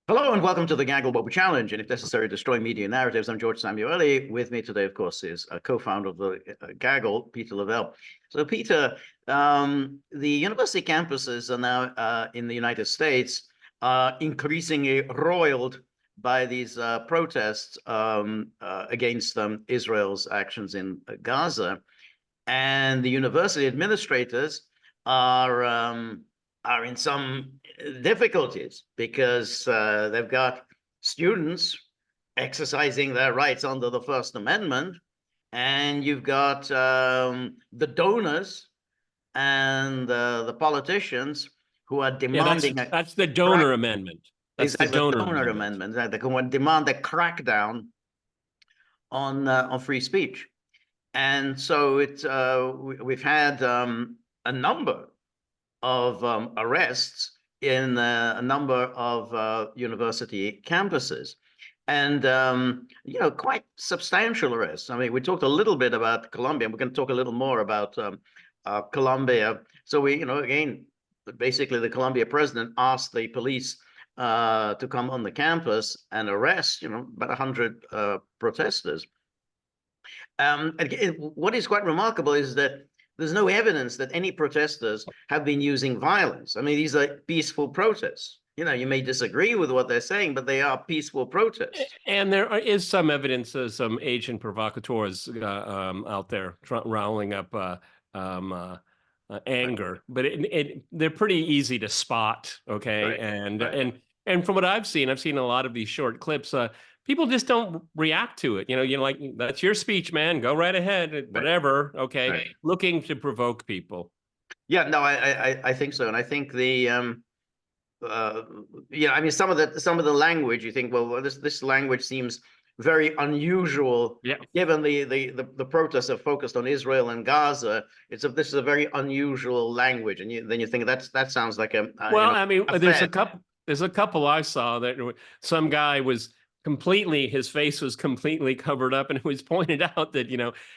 Hello and welcome to the Gaggle Bob Challenge, and if necessary, destroy media narratives. I'm George Szamuely. With me today, of course, is a co-founder of the Gaggle, Peter Lavelle. So, Peter, the university campuses are now in the United States increasingly roiled by these protests against Israel's actions in Gaza, and the university administrators are in some difficulties because they've got students exercising their rights under the First Amendment, and you've got the donors and the politicians who are demanding that's the donor amendment. That's exactly, the donor amendment. They can demand a crackdown on free speech. And so we've had a number of arrests in a number of university campuses, and quite substantial arrests. I mean, we talked a little bit about Colombia. We're going to talk a little more about Colombia. So again, basically, the Colombia president asked the police to come on the campus and arrest, about 100 protesters. What is quite remarkable is that there's no evidence that any protesters have been using violence. I mean, these are peaceful protests. You may disagree with what they're saying, but they are peaceful protests. And there is some evidence of some agent provocateurs out there riling up anger, but they're pretty easy to spot. Okay, right. And from what I've seen a lot of these short clips. People just don't react to it. Like, that's your speech, man. Go right ahead, whatever. Okay, right. Looking to provoke people. Yeah, no, I think so, and I think the I mean, some of the language, you think, well, this language seems very unusual. Yeah. Given the protests are focused on Israel and Gaza, this is a very unusual language, and then you think that sounds like a well, I mean, there's a couple I saw that some guy was his face was completely covered up, and it was pointed out that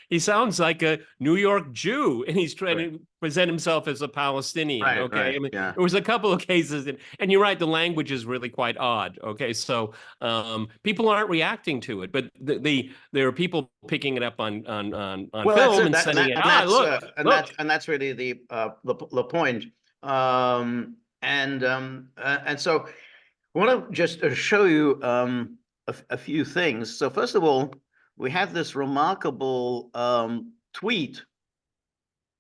he sounds like a New York Jew, and he's trying to present himself as a Palestinian. Right, okay, right, I mean, yeah. there was a couple of cases, and you're right, the language is really quite odd. Okay, so people aren't reacting to it, but there are people picking it up on film and sending it. Look, that's really the point. And so I want to just show you a few things. So first of all, we have this remarkable tweet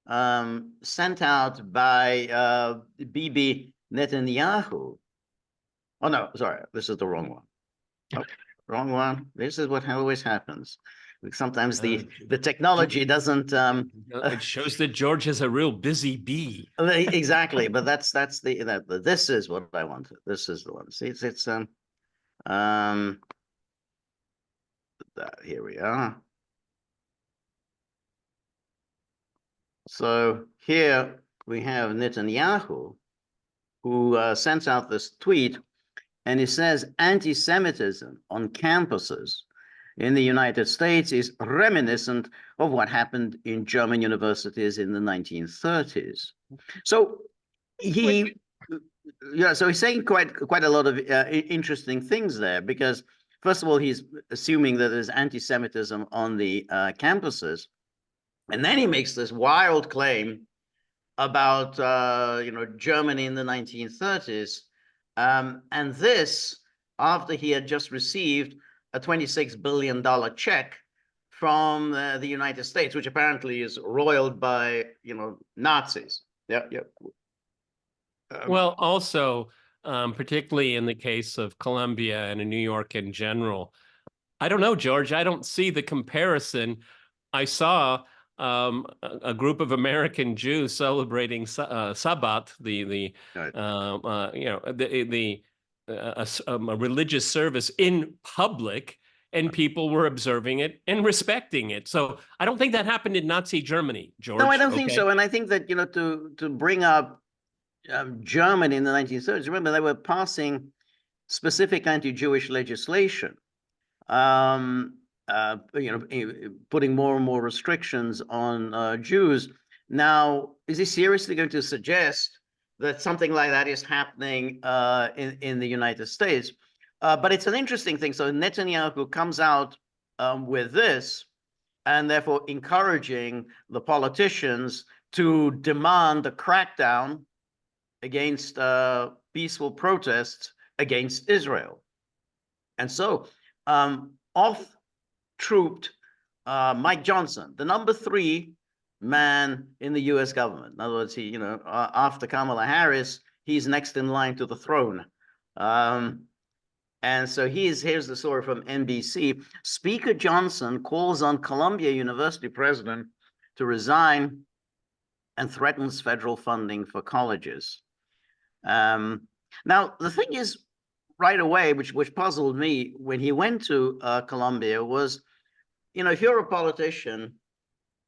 sent out by Bibi Netanyahu. Oh no, sorry, this is the wrong one. Oh, wrong one. This is what always happens. Sometimes the technology doesn't. It shows that George is a real busy bee. Exactly, but that's this is what I wanted. This is the one. See, it's here we are. So here we have Netanyahu, who sent out this tweet, and he says anti-Semitism on campuses in the United States is reminiscent of what happened in German universities in the 1930s. So he's saying quite a lot of interesting things there, because first of all, he's assuming that there's anti-Semitism on the campuses, and then he makes this wild claim about Germany in the 1930s, and this after he had just received a $26 billion check from the United States, which apparently is roiled by Nazis. Yeah. Well, also, particularly in the case of Colombia and in New York in general, I don't know, George. I don't see the comparison. I saw a group of American Jews celebrating Sabbath, a religious service in public, and people were observing it and respecting it. So I don't think that happened in Nazi Germany, George. No, I don't think so. And I think that to bring up Germany in the 1930s, remember they were passing specific anti-Jewish legislation, putting more and more restrictions on Jews. Now, is he seriously going to suggest that something like that is happening in the United States? But it's an interesting thing. So Netanyahu comes out with this, and therefore encouraging the politicians to demand a crackdown against peaceful protests against Israel. And so off-trooped Mike Johnson, the number 3 man in the US government. In other words, he, after Kamala Harris, he's next in line to the throne. And so here's the story from NBC. Speaker Johnson calls on Columbia University president to resign and threatens federal funding for colleges. Now, the thing is, right away, which puzzled me when he went to Columbia was, if you're a politician,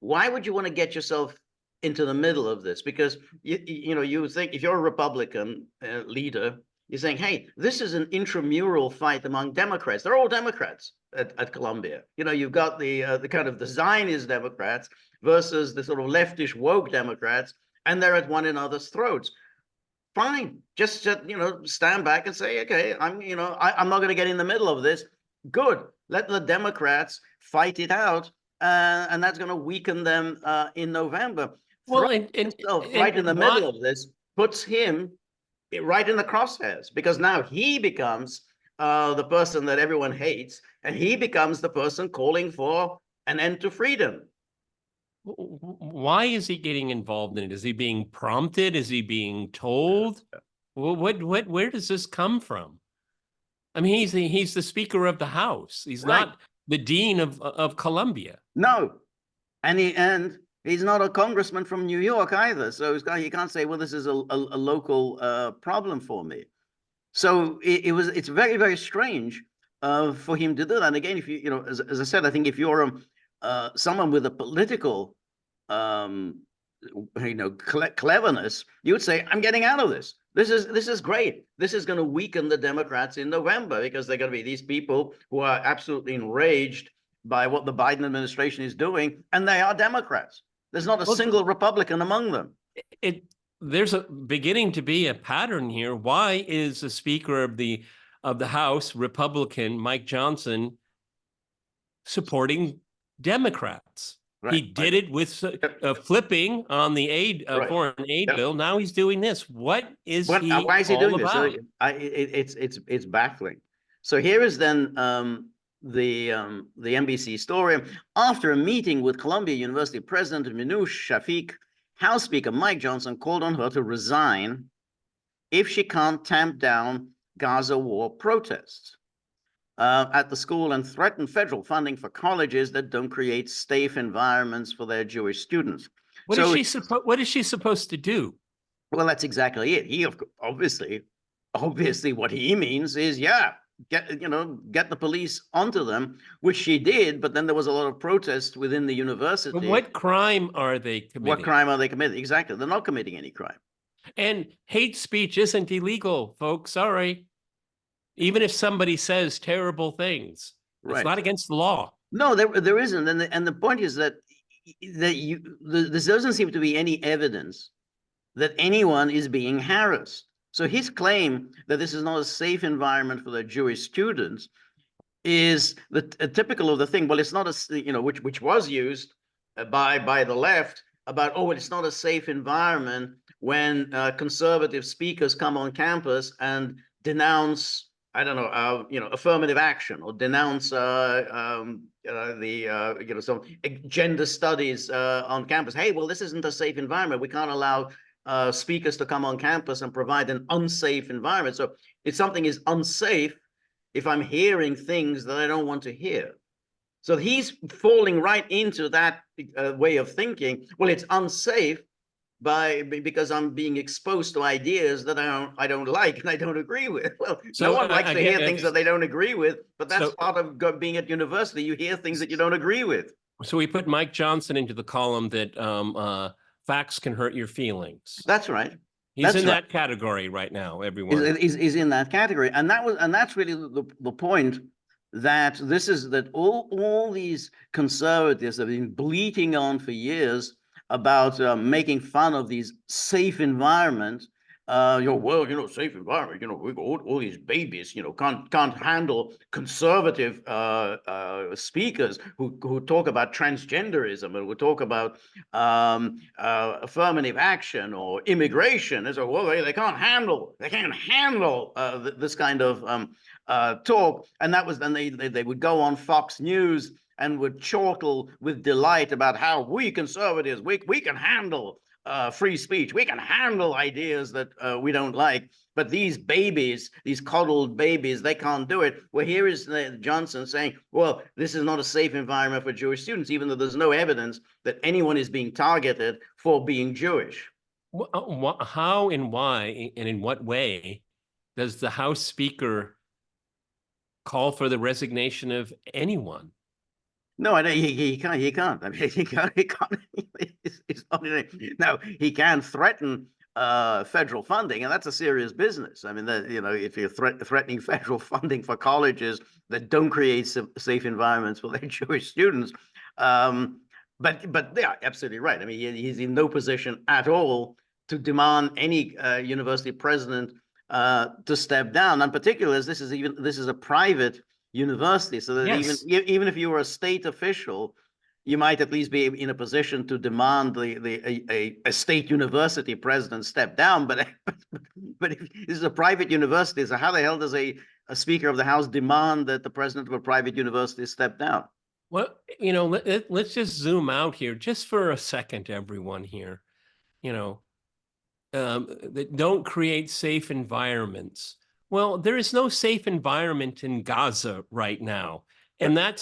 why would you want to get yourself into the middle of this? Because, you think if you're a Republican leader, you're saying, hey, this is an intramural fight among Democrats. They're all Democrats at Columbia. You've got the kind of the Zionist Democrats versus the sort of leftish woke Democrats, and they're at one another's throats. Fine, just stand back and say, okay, I'm not going to get in the middle of this. Good, let the Democrats fight it out, and that's going to weaken them in November. Well, right in the middle of this puts him right in the crosshairs, because now he becomes the person that everyone hates, and he becomes the person calling for an end to freedom. Why is he getting involved in it? Is he being prompted? Is he being told? Well, where does this come from? I mean, he's the Speaker of the House. He's not the Dean of Columbia. No, and he's not a congressman from New York either. So he can't say, well, this is a local problem for me. So it's very, very strange for him to do that. And again, if as I said, I think if you're someone with a political cleverness, you would say, I'm getting out of this. This is great. This is going to weaken the Democrats in November, because they're going to be these people who are absolutely enraged by what the Biden administration is doing, and they are Democrats. There's not a single Republican among them. There's beginning to be a pattern here. Why is the Speaker of the House, Republican Mike Johnson, supporting Democrats? He did it with flipping on the foreign aid bill. Now he's doing this. Why is he doing this? So it's baffling. So here is then the NBC story. After a meeting with Columbia University President Minouche Shafik, House Speaker Mike Johnson called on her to resign if she can't tamp down Gaza war protests at the school, and threaten federal funding for colleges that don't create safe environments for their Jewish students. What is she supposed to do? Well, that's exactly it. He obviously what he means is, get the police onto them, which she did, but then there was a lot of protest within the university. But what crime are they committing? What crime are they committing? Exactly. They're not committing any crime. And hate speech isn't illegal, folks. Sorry. Even if somebody says terrible things, it's not against the law. No, there isn't. And the point is that there doesn't seem to be any evidence that anyone is being harassed. So his claim that this is not a safe environment for the Jewish students is typical of the thing. Well, it's not which was used by the left about, it's not a safe environment when conservative speakers come on campus and denounce, affirmative action, or denounce some gender studies on campus. Hey, well, this isn't a safe environment. We can't allow speakers to come on campus and provide an unsafe environment. So if something is unsafe, if I'm hearing things that I don't want to hear. So he's falling right into that way of thinking. Well, it's unsafe because I'm being exposed to ideas that I don't like and I don't agree with. Well, no one likes to hear things that they don't agree with, but that's part of being at university. You hear things that you don't agree with. So we put Mike Johnson into the column that facts can hurt your feelings. That's right. He's in that category right now, everyone. Is in that category. And that's really the point, that all these conservatives have been bleating on for years about making fun of these safe environments, well, safe environment, we got all these babies, can't handle conservative speakers who talk about transgenderism and who talk about affirmative action or immigration. It's like, well, they can't handle this kind of talk. And that was then they would go on Fox News and would chortle with delight about how we conservatives we can handle free speech. We can handle ideas that we don't like, but these babies, these coddled babies, they can't do it. Well, here is Johnson saying, well, this is not a safe environment for Jewish students, even though there's no evidence that anyone is being targeted for being Jewish. How and why and in what way does the House Speaker call for the resignation of anyone? No, I don't. He can't. He can't. I mean, he can't. He's not now. He can threaten federal funding, and that's a serious business. I mean, if you're threatening federal funding for colleges that don't create safe environments for their Jewish students, but yeah, absolutely right. I mean, he's in no position at all to demand any university president to step down. And particularly as this is a private university, so that Yes. even if you were a state official, you might at least be in a position to demand a state university president step down. But if this is a private university, so how the hell does a Speaker of the House demand that the president of a private university step down? Well, let's just zoom out here just for a second, everyone here. That don't create safe environments. Well, there is no safe environment in Gaza right now. And that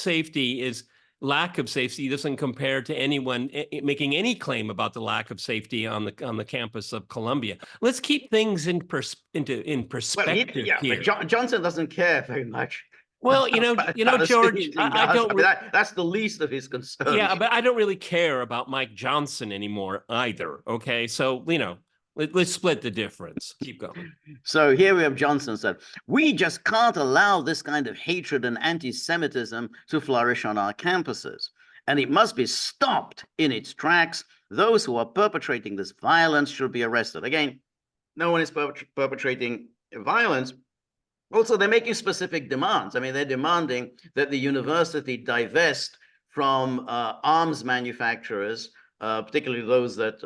lack of safety doesn't compare to anyone making any claim about the lack of safety on the campus of Columbia. Let's keep things in perspective here. But Johnson doesn't care very much. Well, George, I don't. That's the least of his concerns. Yeah, but I don't really care about Mike Johnson anymore either. Okay, so let's split the difference. Keep going. So here we have Johnson said, we just can't allow this kind of hatred and anti-Semitism to flourish on our campuses. And it must be stopped in its tracks. Those who are perpetrating this violence should be arrested. Again, no one is perpetrating violence. Also, they're making specific demands. I mean, they're demanding that the university divest from arms manufacturers, particularly those that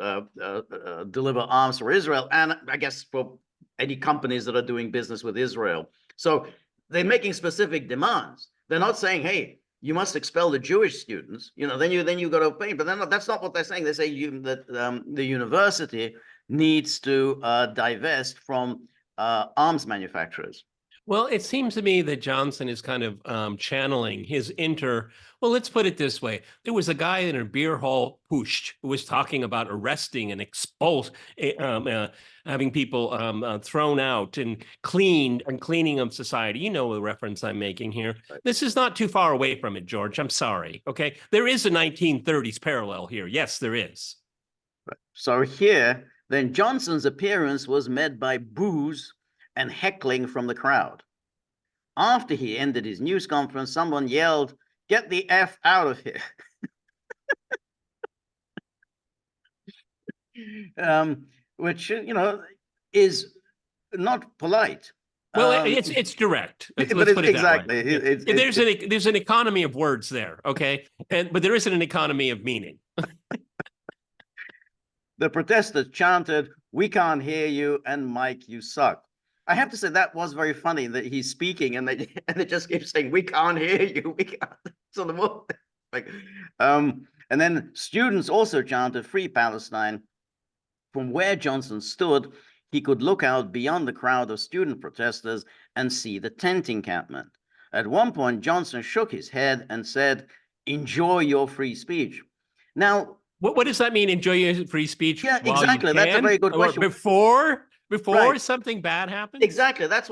deliver arms for Israel, and I guess for any companies that are doing business with Israel. So they're making specific demands. They're not saying, hey, you must expel the Jewish students, then you got to pay. But then that's not what they're saying. They say that the university needs to divest from arms manufacturers. Well, it seems to me that Johnson is kind of channeling his well, let's put it this way. There was a guy in a beer hall, Pusht, who was talking about arresting and having people thrown out and cleaning of society. You know the reference I'm making here. Right. This is not too far away from it, George. I'm sorry. Okay. There is a 1930s parallel here. Yes, there is. Right. So here, then Johnson's appearance was met by boos and heckling from the crowd. After he ended his news conference, someone yelled, "Get the F out of here." Which, is not polite. Well, it's direct. Let's put it exactly. That way. There's an economy of words there, okay? But there isn't an economy of meaning. The protesters chanted, "We can't hear you," and "Mike, you suck." I have to say that was very funny that he's speaking and they just keep saying, "We can't hear you. We can't." So and then students also chanted, "Free Palestine." From where Johnson stood, he could look out beyond the crowd of student protesters and see the tent encampment. At one point, Johnson shook his head and said, "Enjoy your free speech." Now, what does that mean? Enjoy your free speech? Yeah, exactly. That's a very good question. Before something bad happens? Exactly. That's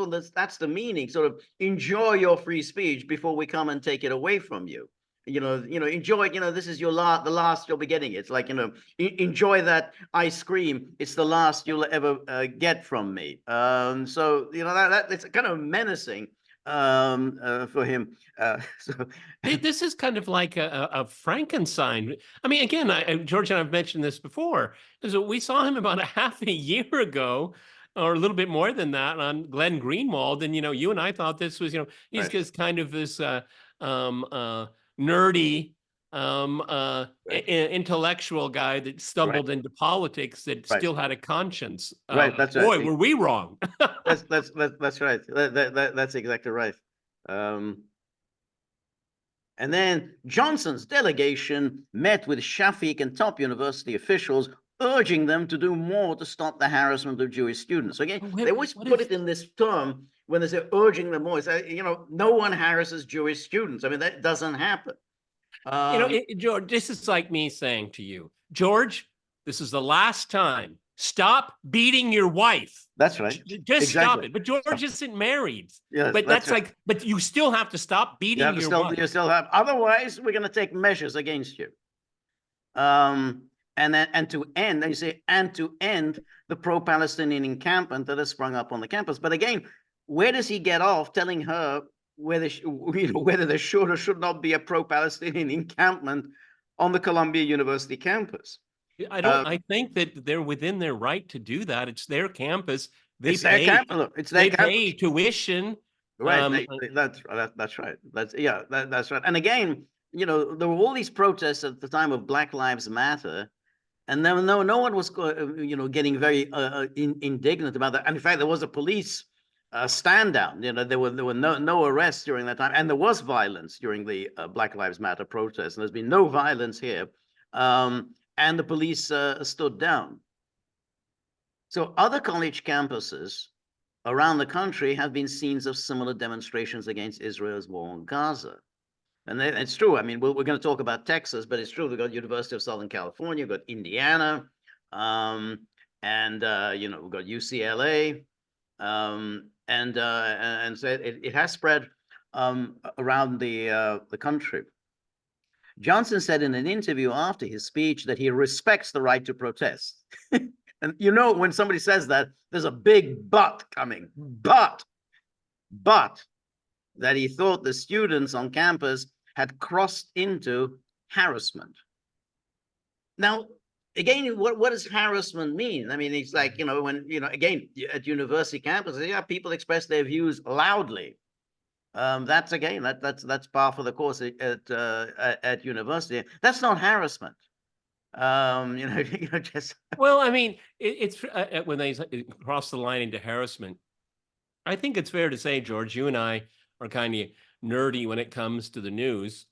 the meaning. Sort of enjoy your free speech before we come and take it away from you. Enjoy, this is the last you'll be getting. It's like, enjoy that ice cream. It's the last you'll ever get from me. So, that it's kind of menacing for him. This is kind of like a Frankenstein. I mean, again, George and I've mentioned this before. So we saw him about a half a year ago or a little bit more than that on Glenn Greenwald. And, you and I thought this was, he's Right. just kind of this nerdy, intellectual guy that stumbled into politics that Right. still had a conscience. Right. That's right. Boy, were we wrong. That's right. That's exactly right. And then Johnson's delegation met with Shafiq and top university officials, urging them to do more to stop the harassment of Jewish students. Again, they always put it in this term when they say urging them more. It's, no one harasses Jewish students. I mean, that doesn't happen. George, this is like me saying to you, George, this is the last time. Stop beating your wife. That's right. Just stop it. But George isn't married. Yes, but that's right. But you still have to stop beating your wife. You still have. Otherwise, we're going to take measures against you. And to end the pro-Palestinian encampment that has sprung up on the campus. But again, where does he get off telling her whether there should or should not be a pro-Palestinian encampment on the Columbia University campus? I think that they're within their right to do that. It's their campus. They pay tuition. Right. That's right. That's right. And again, there were all these protests at the time of Black Lives Matter, and then no one was, getting very indignant about that. And in fact, there was a police stand down. There were no arrests during that time, and there was violence during the Black Lives Matter protests. And there's been no violence here. And the police stood down. So other college campuses around the country have been scenes of similar demonstrations against Israel's war on Gaza. And it's true. I mean, we're going to talk about Texas, but it's true. We've got University of Southern California, we've got Indiana, and we've got UCLA, and so it has spread around the country. Johnson said in an interview after his speech that he respects the right to protest. And when somebody says that, there's a big but coming. But that he thought the students on campus had crossed into harassment. Now, again, what does harassment mean? I mean, it's like, when, again, at university campuses, people express their views loudly. That's par for the course at university. That's not harassment. Just. Well, I mean, it's when they cross the line into harassment. I think it's fair to say, George, you and I are kind of nerdy when it comes to the news.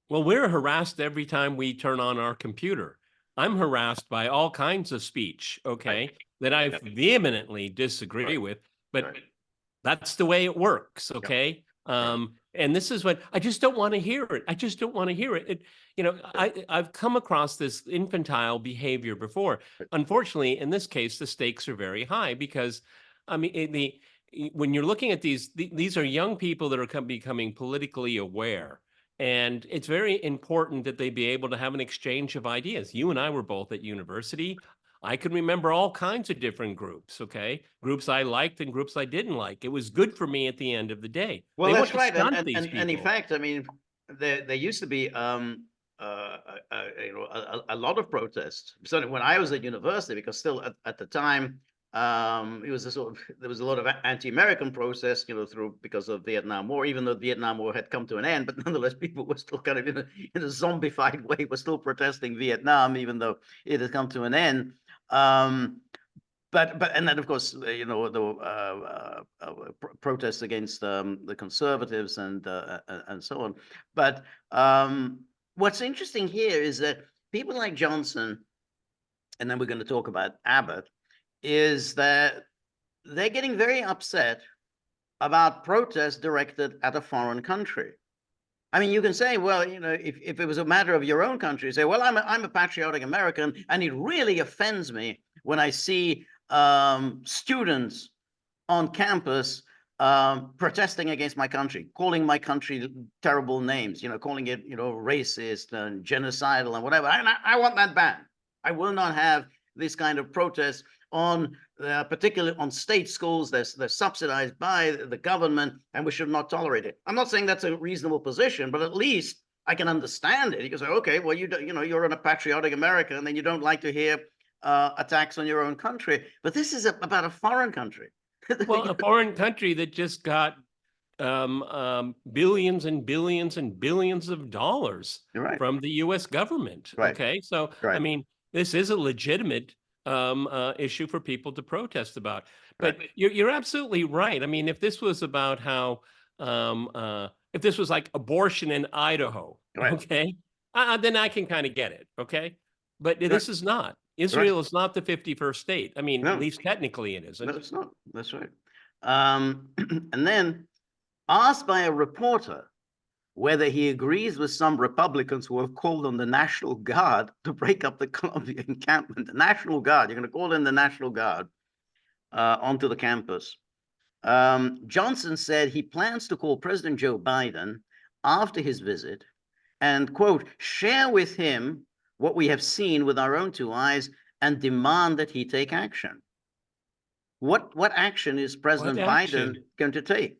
Well, we're harassed every time we turn on our computer. I'm harassed by all kinds of speech, that I vehemently disagree with, but that's the way it works, and this is what I just don't want to hear it. I just don't want to hear it. I've come across this infantile behavior before. Unfortunately, in this case, the stakes are very high because, I mean, when you're looking at these are young people that are becoming politically aware. And it's very important that they be able to have an exchange of ideas. You and I were both at university. I can remember all kinds of different groups, groups I liked and groups I didn't like. It was good for me at the end of the day. Well, that's right. And in fact, I mean, there used to be a lot of protests. So when I was at university, because still at the time, there was a lot of anti-American protests, because of Vietnam War, even though the Vietnam War had come to an end, but nonetheless, people were still kind of in a zombified way, were still protesting Vietnam, even though it had come to an end. And then of course, the protests against the conservatives and so on. But what's interesting here is that people like Johnson, and then we're going to talk about Abbott, is that they're getting very upset about protests directed at a foreign country. I mean, you can say, well, if it was a matter of your own country, say, well, I'm a patriotic American, and it really offends me when I see students on campus protesting against my country, calling my country terrible names, calling it, racist and genocidal and whatever. And I want that banned. I will not have this kind of protest on, particularly on state schools. They're subsidized by the government, and we should not tolerate it. I'm not saying that's a reasonable position, but at least I can understand it. You can say, okay, well, you're a patriotic American, and then you don't like to hear attacks on your own country, but this is about a foreign country. Well, a foreign country that just got billions and billions and billions of dollars Right. from the U.S. government. Right. Okay, so Right. I mean, this is a legitimate issue for people to protest about. But Right. you're absolutely right. I mean, if this was about how if this was like abortion in Idaho, Right. okay, then I can kind of get it. Okay, but Right. this is not. Israel is not the 51st state. I mean, No. at least technically it isn't. No, it's not. That's right. And then asked by a reporter whether he agrees with some Republicans who have called on the National Guard to break up the Columbia encampment. The National Guard, you're going to call in the National Guard onto the campus. Johnson said he plans to call President Joe Biden after his visit and, quote, share with him what we have seen with our own two eyes and demand that he take action. What action is President Biden going to take?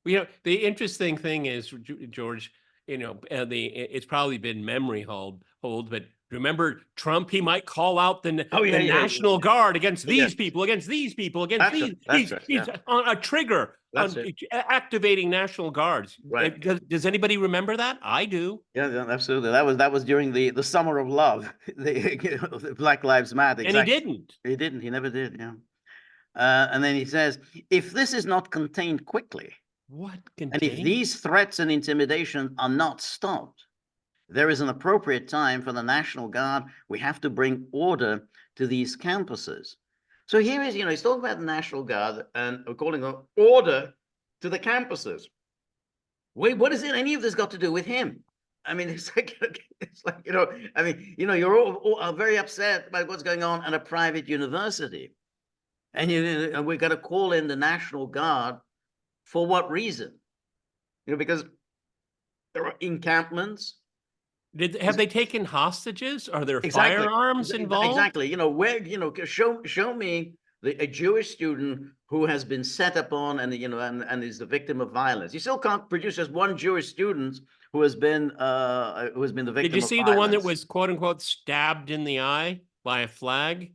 You know, the interesting thing is, George, you know, it's probably been memory hold, but remember Trump, he might call out the National Guard against these people, against these people, against these. He's on a trigger on activating National Guards. Right. Does anybody remember that? I do. Yeah, absolutely. That was during the summer of love, the Black Lives Matter. Exactly. And he didn't. He didn't. He never did. Yeah. And then he says, if this is not contained quickly, and if these threats and intimidation are not stopped, there is an appropriate time for the National Guard. We have to bring order to these campuses. So here is, he's talking about the National Guard and calling order to the campuses. Wait, what is it? Any of this got to do with him? I mean, it's like you're all very upset about what's going on at a private university. And we're going to call in the National Guard for what reason? Because there are encampments. Have they taken hostages? Are there firearms involved? Exactly. Show me a Jewish student who has been set upon and is the victim of violence. You still can't produce just one Jewish student who has been the victim of violence. Did you see the one that was quote unquote stabbed in the eye by a flag?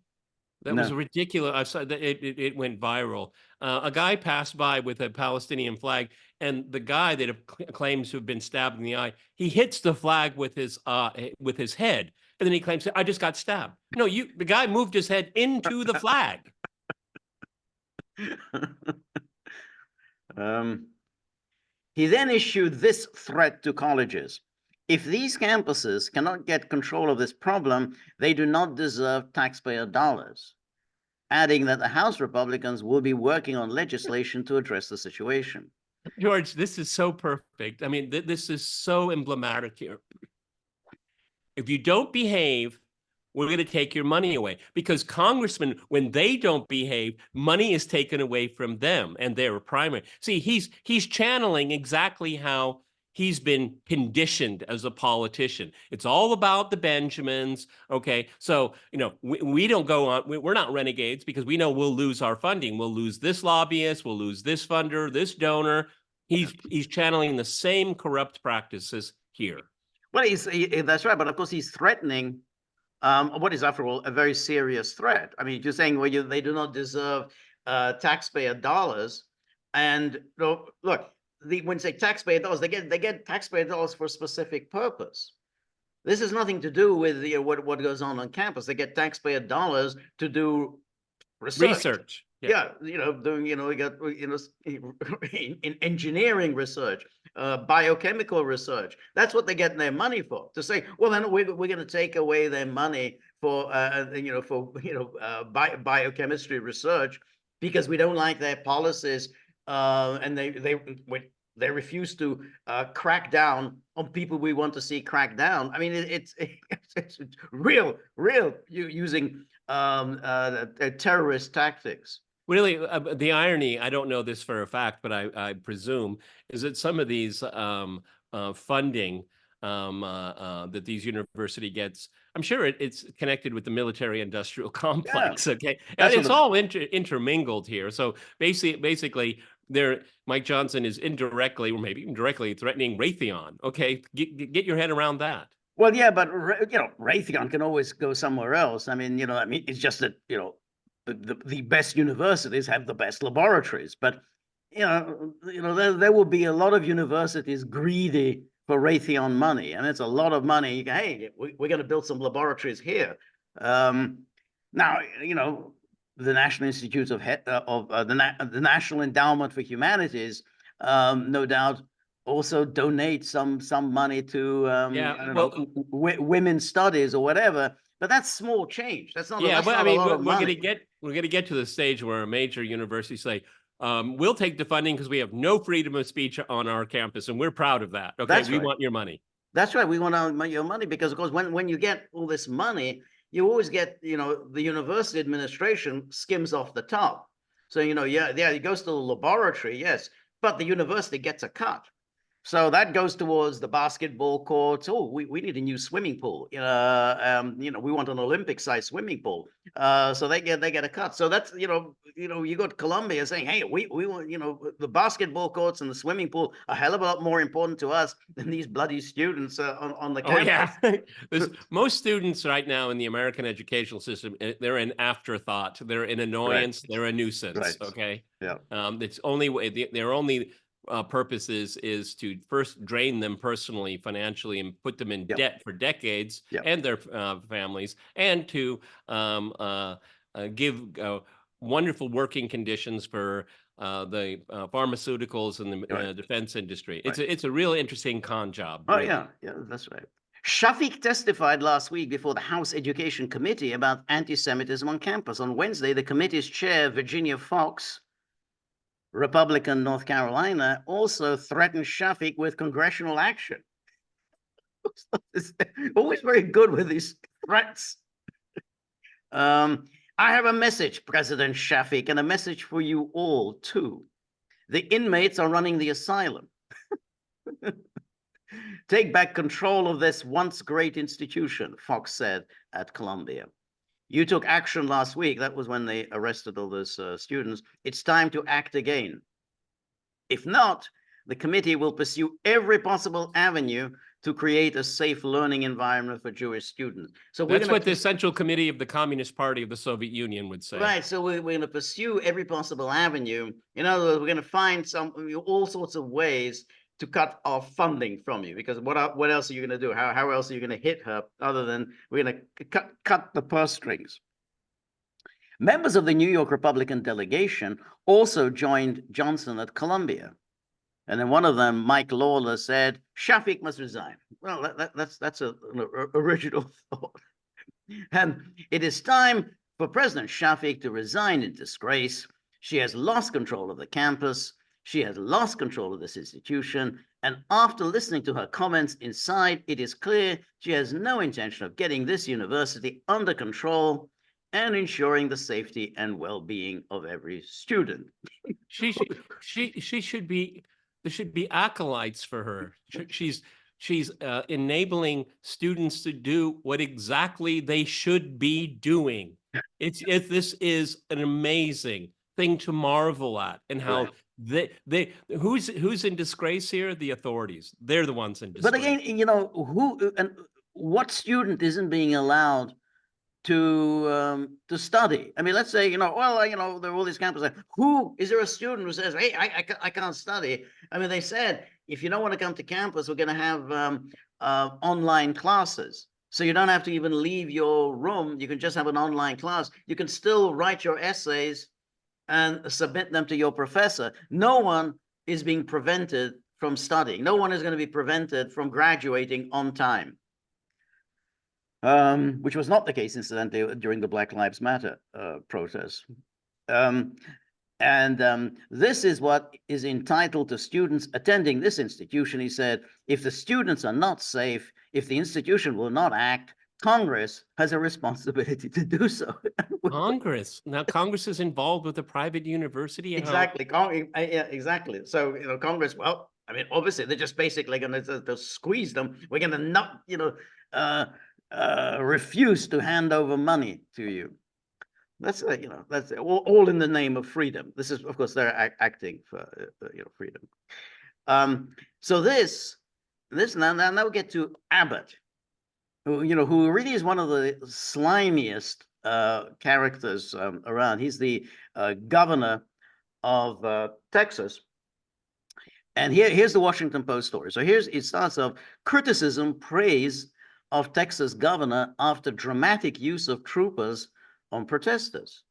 That was ridiculous. I saw that it went viral. A guy passed by with a Palestinian flag, and the guy that claims to have been stabbed in the eye, he hits the flag with his head, and then he claims, "I just got stabbed." No, the guy moved his head into the flag. He then issued this threat to colleges. If these campuses cannot get control of this problem, they do not deserve taxpayer dollars, adding that the House Republicans will be working on legislation to address the situation. George, this is so perfect. I mean, this is so emblematic here. If you don't behave, we're going to take your money away. Because congressmen, when they don't behave, money is taken away from them and their primary. See, he's channeling exactly how he's been conditioned as a politician. It's all about the Benjamins. Okay. So, we don't go on. We're not renegades because we know we'll lose our funding. We'll lose this lobbyist. We'll lose this funder, this donor. He's channeling the same corrupt practices here. Well, that's right. But of course, he's threatening what is, after all, a very serious threat. I mean, you're saying, well, they do not deserve taxpayer dollars. And look, when you say taxpayer dollars, they get taxpayer dollars for a specific purpose. This has nothing to do with what goes on campus. They get taxpayer dollars to do research. Yeah, doing we got in engineering research, biochemical research. That's what they get their money for. To say, well, then we're going to take away their money for biochemistry research because we don't like their policies. And they refuse to crack down on people we want to see crack down. I mean, it's real using terrorist tactics. Really, the irony, I don't know this for a fact, but I presume, is that some of these funding that these university gets, I'm sure it's connected with the military-industrial complex. Yeah. Okay, and it's all intermingled here. So basically, Mike Johnson is indirectly, or maybe even directly, threatening Raytheon. Okay, get your head around that. Well, yeah, but Raytheon can always go somewhere else. I mean, it's just that the best universities have the best laboratories, but there will be a lot of universities greedy for Raytheon money, and it's a lot of money. You go, hey, we're going to build some laboratories here. Now, the National Institute of the National Endowment for Humanities, no doubt, also donate some money to I don't know, women's studies or whatever. But that's small change. That's not. Yeah, that's but not I mean, a lot of money. we're gonna get to the stage where a major university say, we'll take defunding because we have no freedom of speech on our campus, and we're proud of that. Okay, we want your money. That's right. We want your money because, of course, when you get all this money, you always get, the university administration skims off the top. So, yeah, it goes to the laboratory, yes, but the university gets a cut. So that goes towards the basketball courts. Oh, we need a new swimming pool. We want an Olympic-sized swimming pool. So they get a cut. So that's you got Columbia saying, hey, we want the basketball courts and the swimming pool are a hell of a lot more important to us than these bloody students on the campus. Oh yeah, most students right now in the American educational system, they're an afterthought. They're an annoyance. Right. They're a nuisance. Right. Okay. Yeah. It's only their only purpose is to first drain them personally, financially, and put them in debt for decades and their families, and to give wonderful working conditions for the pharmaceuticals and the defense industry. It's a real interesting con job. Oh, really. Yeah, that's right. Shafik testified last week before the House Education Committee about anti-Semitism on campus. On Wednesday, the committee's chair, Virginia Fox, Republican, North Carolina, also threatened Shafik with congressional action. Always very good with these threats. I have a message, President Shafik, and a message for you all, too. The inmates are running the asylum. Take back control of this once great institution, Fox said at Columbia. You took action last week. That was when they arrested all those students. It's time to act again. If not, the committee will pursue every possible avenue to create a safe learning environment for Jewish students. So that's what the Central Committee of the Communist Party of the Soviet Union would say. Right. So we're going to pursue every possible avenue. In other words, we're going to find all sorts of ways to cut off funding from you, because what else are you going to do? How else are you going to hit her other than we're going to cut the purse strings? Members of the New York Republican delegation also joined Johnson at Columbia. And then one of them, Mike Lawler, said, Shafik must resign. Well, that's an original thought. And it is time for President Shafik to resign in disgrace. She has lost control of the campus. She has lost control of this institution. And after listening to her comments inside, it is clear she has no intention of getting this university under control and ensuring the safety and well-being of every student. She should be, there should be acolytes for her. She's enabling students to do what exactly they should be doing. This is an amazing thing to marvel at, and how who's in disgrace here? The authorities. They're the ones in disgrace. But again, who and what student isn't being allowed to study? I mean, let's say, there are all these campuses. Who is there a student who says, hey, I can't study? I mean, they said, if you don't want to come to campus, we're going to have online classes. So you don't have to even leave your room. You can just have an online class. You can still write your essays and submit them to your professor. No one is being prevented from studying. No one is going to be prevented from graduating on time. Which was not the case, incidentally, during the Black Lives Matter protests. This is what is entitled to students attending this institution. He said, if the students are not safe, if the institution will not act, Congress has a responsibility to do so. Congress. Now, Congress is involved with a private university. Exactly. Yeah, exactly. So, Congress, well, I mean, obviously, they're just basically going to squeeze them. We're going to not, refuse to hand over money to you. That's that's all in the name of freedom. This is, of course, they're acting for freedom. So this now we get to Abbott. who really is one of the slimiest characters around. He's the governor of Texas. And here's the Washington Post story. So it starts off: criticism, praise of Texas governor after dramatic use of troopers on protesters.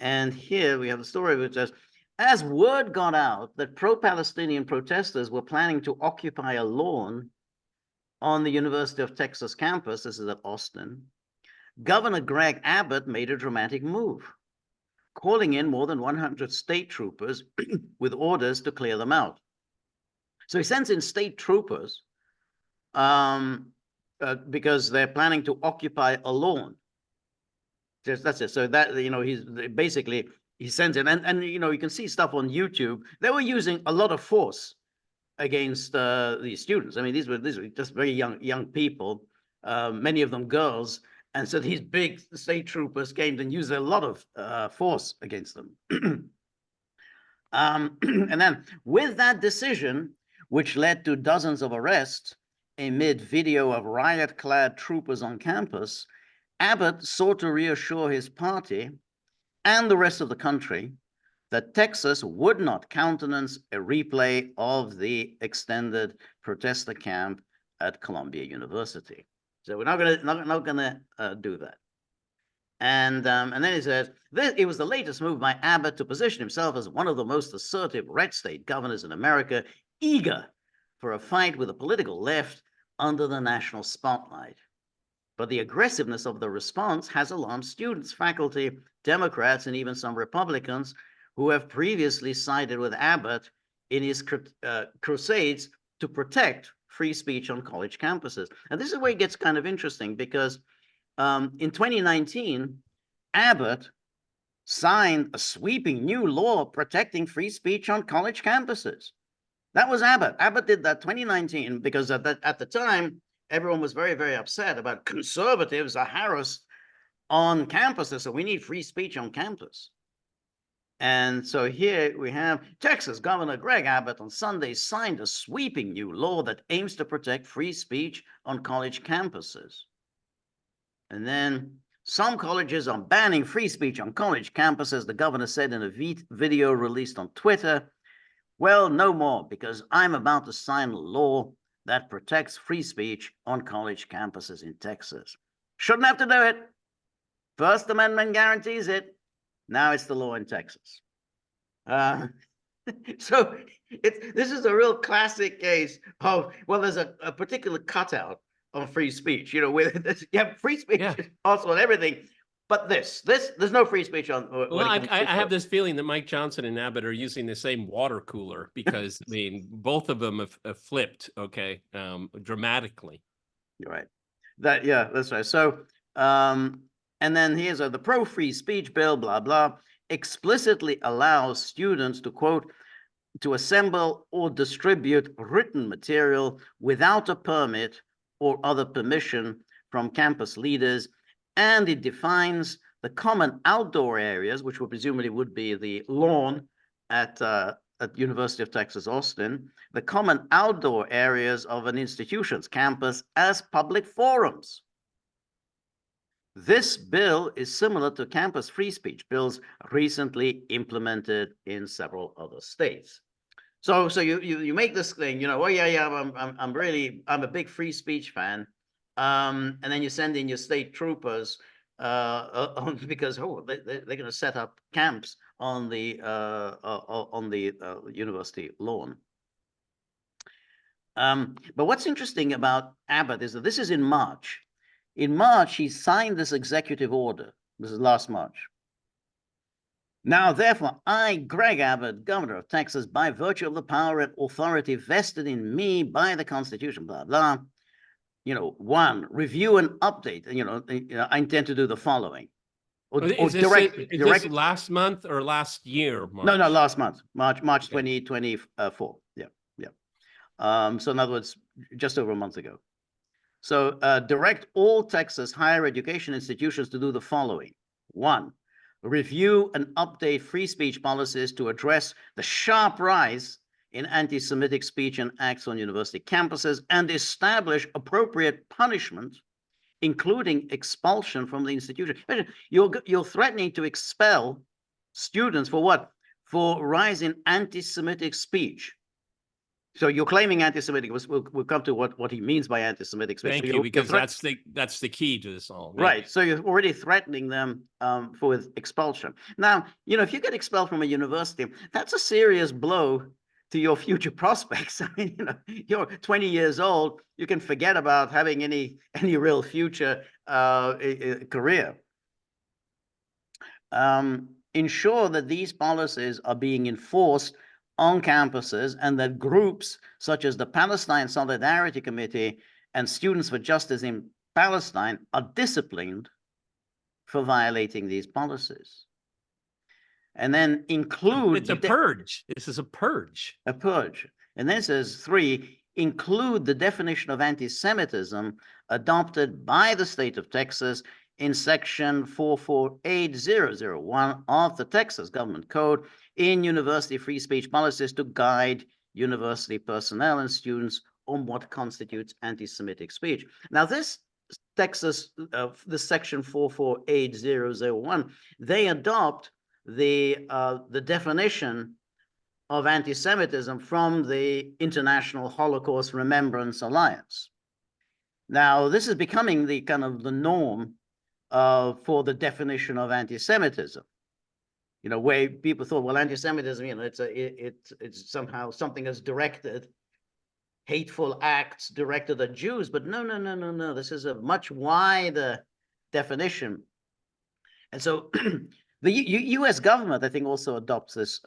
And here we have the story which says, as word got out that pro-Palestinian protesters were planning to occupy a lawn on the University of Texas campus, this is at Austin, Governor Greg Abbott made a dramatic move, calling in more than 100 state troopers with orders to clear them out. So he sends in state troopers because they're planning to occupy a lawn. That's it. So that, he's basically, he sends in, and you can see stuff on YouTube. They were using a lot of force against these students. I mean, these were just very young people, many of them girls. And so these big state troopers came and used a lot of force against them. And then with that decision, which led to dozens of arrests amid video of riot-clad troopers on campus, Abbott sought to reassure his party and the rest of the country that Texas would not countenance a replay of the extended protester camp at Columbia University. So we're not gonna do that. And then he says, it was the latest move by Abbott to position himself as one of the most assertive red state governors in America, eager for a fight with the political left under the national spotlight. But the aggressiveness of the response has alarmed students, faculty, Democrats, and even some Republicans who have previously sided with Abbott in his crusades to protect free speech on college campuses. And this is where it gets kind of interesting, because in 2019, Abbott signed a sweeping new law protecting free speech on college campuses. That was Abbott. Abbott did that 2019 because at the time, everyone was very, very upset about conservatives are harassed on campuses, so we need free speech on campus. And so here we have Texas Governor Greg Abbott on Sunday signed a sweeping new law that aims to protect free speech on college campuses. And then some colleges are banning free speech on college campuses, the governor said in a video released on Twitter. Well, no more, because I'm about to sign a law that protects free speech on college campuses in Texas. Shouldn't have to do it. First Amendment guarantees it. Now it's the law in Texas. So this is a real classic case of, well, there's a particular cutout on free speech, with this, free speech also on everything, but there's no free speech on. Well, I have this feeling that Mike Johnson and Abbott are using the same water cooler because, I mean, both of them have flipped, dramatically. You're right. That's right. So, and then here's the pro-free speech bill, blah, blah, explicitly allows students to, quote, to assemble or distribute written material without a permit or other permission from campus leaders. And it defines the common outdoor areas, which presumably would be the lawn at University of Texas, Austin, the common outdoor areas of an institution's campus as public forums. This bill is similar to campus free speech bills recently implemented in several other states. So you make this thing, I'm a big free speech fan, and then you send in your state troopers because they're going to set up camps on the university lawn. But what's interesting about Abbott is that this is in March. In March, he signed this executive order. This is last March. Now, therefore, I, Greg Abbott, governor of Texas, by virtue of the power and authority vested in me by the Constitution, blah, blah, one, review and update. I intend to do the following. Is this last month or last year? March? No, last month, March 2024. Yeah. So in other words, just over a month ago. So direct all Texas higher education institutions to do the following. One, review and update free speech policies to address the sharp rise in anti-Semitic speech and acts on university campuses and establish appropriate punishment, including expulsion from the institution. You're threatening to expel students for what? For rising anti-Semitic speech. So you're claiming anti-Semitic. We'll come to what he means by anti-Semitic speech. Thank So you, because that's the key to this all. Yeah. Right. So you're already threatening them for expulsion. Now, if you get expelled from a university, that's a serious blow to your future prospects. I mean, you're 20 years old. You can forget about having any real future career. Ensure that these policies are being enforced on campuses and that groups such as the Palestine Solidarity Committee and Students for Justice in Palestine are disciplined for violating these policies. And then include... It's a purge. This is a purge. A purge. And then it says 3, include the definition of anti-Semitism adopted by the state of Texas in section 448001 of the Texas Government Code in university free speech policies to guide university personnel and students on what constitutes anti-Semitic speech. Now, this Texas, the section 448001, they adopt the definition of anti-Semitism from the International Holocaust Remembrance Alliance. Now, this is becoming the kind of the norm for the definition of anti-Semitism. Where people thought, well, anti-Semitism, it's somehow something that's directed, hateful acts directed at Jews, but no. This is a much wider definition. And so the U.S. government, I think, also adopts this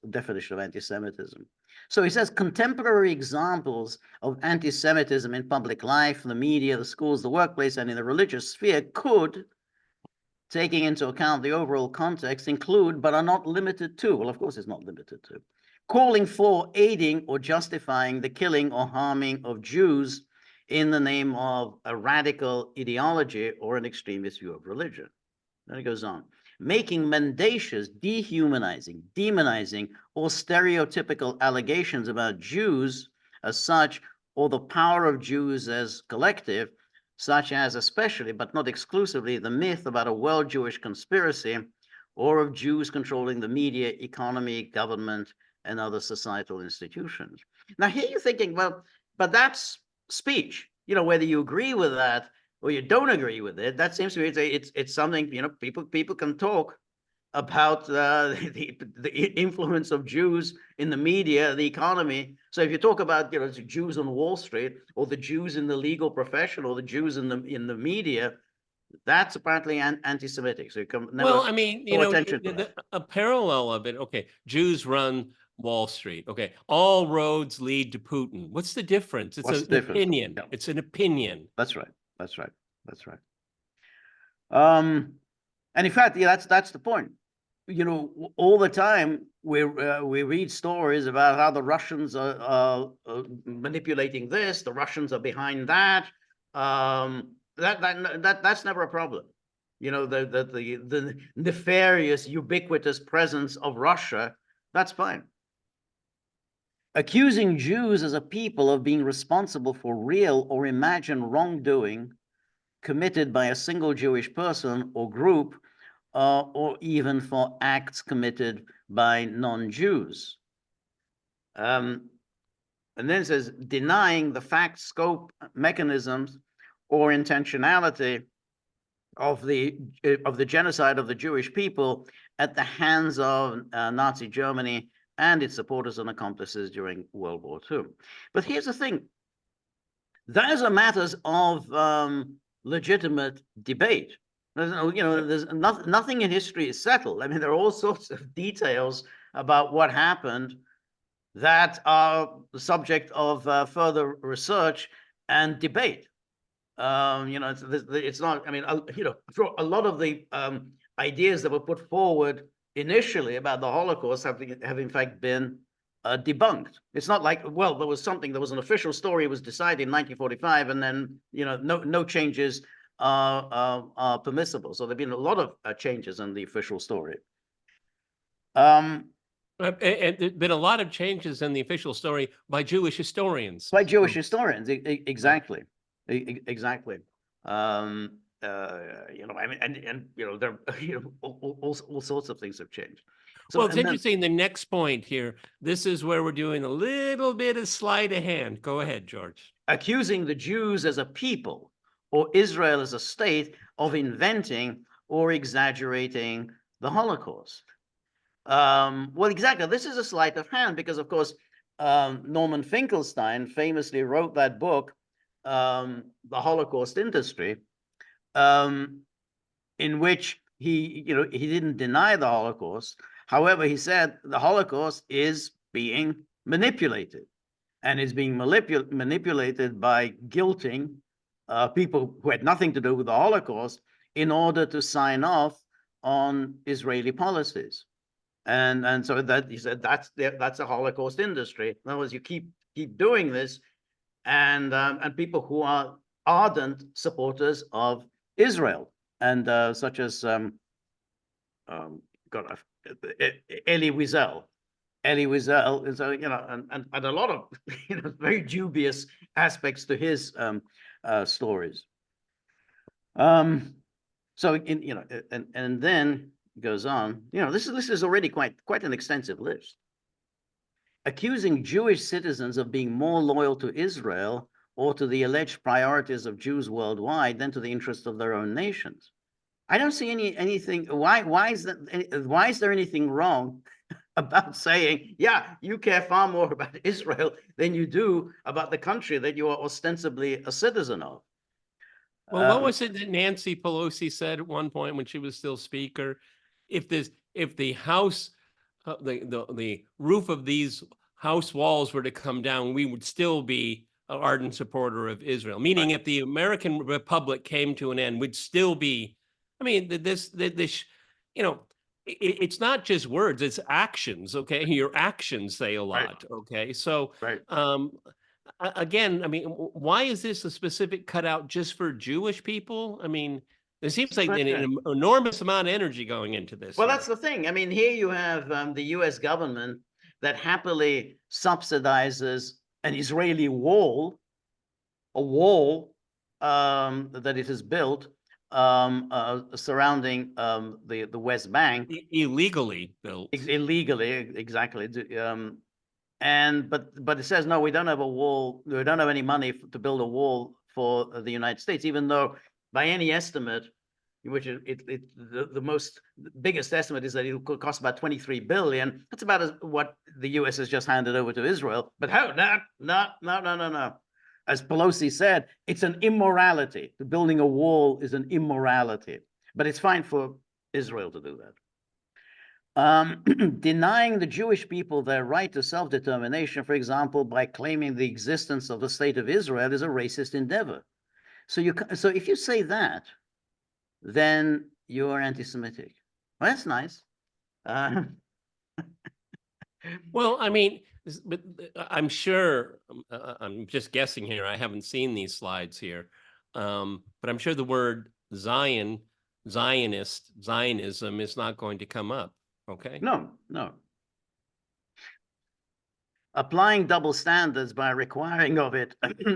definition of anti-Semitism. So he says contemporary examples of anti-Semitism in public life, the media, the schools, the workplace, and in the religious sphere could, taking into account the overall context, include, but are not limited to, well, of course it's not limited to, calling for, aiding, or justifying the killing or harming of Jews in the name of a radical ideology or an extremist view of religion. Then it goes on. Making mendacious, dehumanizing, demonizing, or stereotypical allegations about Jews as such, or the power of Jews as collective, such as especially, but not exclusively, the myth about a world Jewish conspiracy, or of Jews controlling the media, economy, government, and other societal institutions. Now, here you're thinking, well, but that's speech. Whether you agree with that or you don't agree with it, that seems to me it's something, people can talk about the influence of Jews in the media, the economy. So if you talk about the Jews on Wall Street, or the Jews in the legal profession, or the Jews in the media, that's apparently anti-Semitic. So you can never attention to that. A parallel of it. Okay, Jews run Wall Street. Okay, all roads lead to Putin. What's the difference? It's an opinion. Yeah. It's an opinion. That's right. And in fact, that's the point. All the time we read stories about how the Russians are manipulating this, the Russians are behind that. That's never a problem. The nefarious, ubiquitous presence of Russia, that's fine. Accusing Jews as a people of being responsible for real or imagined wrongdoing committed by a single Jewish person or group, or even for acts committed by non-Jews. And then it says, denying the fact, scope, mechanisms, or intentionality of the genocide of the Jewish people at the hands of Nazi Germany and its supporters and accomplices during World War II. But here's the thing. Those are matters of legitimate debate. There's nothing in history is settled. I mean, there are all sorts of details about what happened that are the subject of further research and debate. It's not, I mean, a lot of the ideas that were put forward initially about the Holocaust have in fact been debunked. It's not like, well, there was an official story, it was decided in 1945, and then, no changes are permissible. So there've been a lot of changes in the official story. And there's been a lot of changes in the official story by Jewish historians. By Jewish historians, exactly, exactly. I mean, and there, all sorts of things have changed. So, Well, it's interesting. The next point here, this is where we're doing a little bit of sleight of hand. Go ahead, George. Accusing the Jews as a people or Israel as a state of inventing or exaggerating the Holocaust. Well, exactly. This is a sleight of hand because, of course, Norman Finkelstein famously wrote that book, The Holocaust Industry, in which he didn't deny the Holocaust. However, he said the Holocaust is being manipulated, and is being manipulated by guilting people who had nothing to do with the Holocaust in order to sign off on Israeli policies. And so that he said that's a Holocaust industry. In other words, you keep doing this, and people who are ardent supporters of Israel, and such as Elie Wiesel. Elie Wiesel is and a lot of very dubious aspects to his stories. So and then goes on. This is already quite an extensive list. Accusing Jewish citizens of being more loyal to Israel or to the alleged priorities of Jews worldwide than to the interests of their own nations. I don't see anything. Why is there anything wrong about saying, yeah, you care far more about Israel than you do about the country that you are ostensibly a citizen of? Well, what was it that Nancy Pelosi said at one point when she was still speaker? If the house, the roof of these house walls were to come down, we would still be an ardent supporter of Israel. Meaning, if the American Republic came to an end, we'd still be. I mean, this it's not just words; it's actions. Okay, your actions say a lot. Okay, so again, I mean, why is this a specific cutout just for Jewish people? I mean, there seems like an enormous amount of energy going into this. Well, that's the thing. I mean, here you have the US government that happily subsidizes an Israeli wall, a wall that it has built surrounding the West Bank. Illegally built. Illegally, exactly. But it says, no, we don't have a wall. We don't have any money to build a wall for the United States, even though by any estimate, which the biggest estimate is that it could cost about 23 billion. That's about what the US has just handed over to Israel. But no. As Pelosi said, it's an immorality. Building a wall is an immorality, but it's fine for Israel to do that. Denying the Jewish people their right to self-determination, for example, by claiming the existence of the state of Israel, is a racist endeavor. So if you say that, then you're anti-Semitic. Well, that's nice. Well, I mean, but I'm sure, I'm just guessing here, I haven't seen these slides here, but I'm sure the word Zionism is not going to come up, okay? No. Applying double standards by requiring of it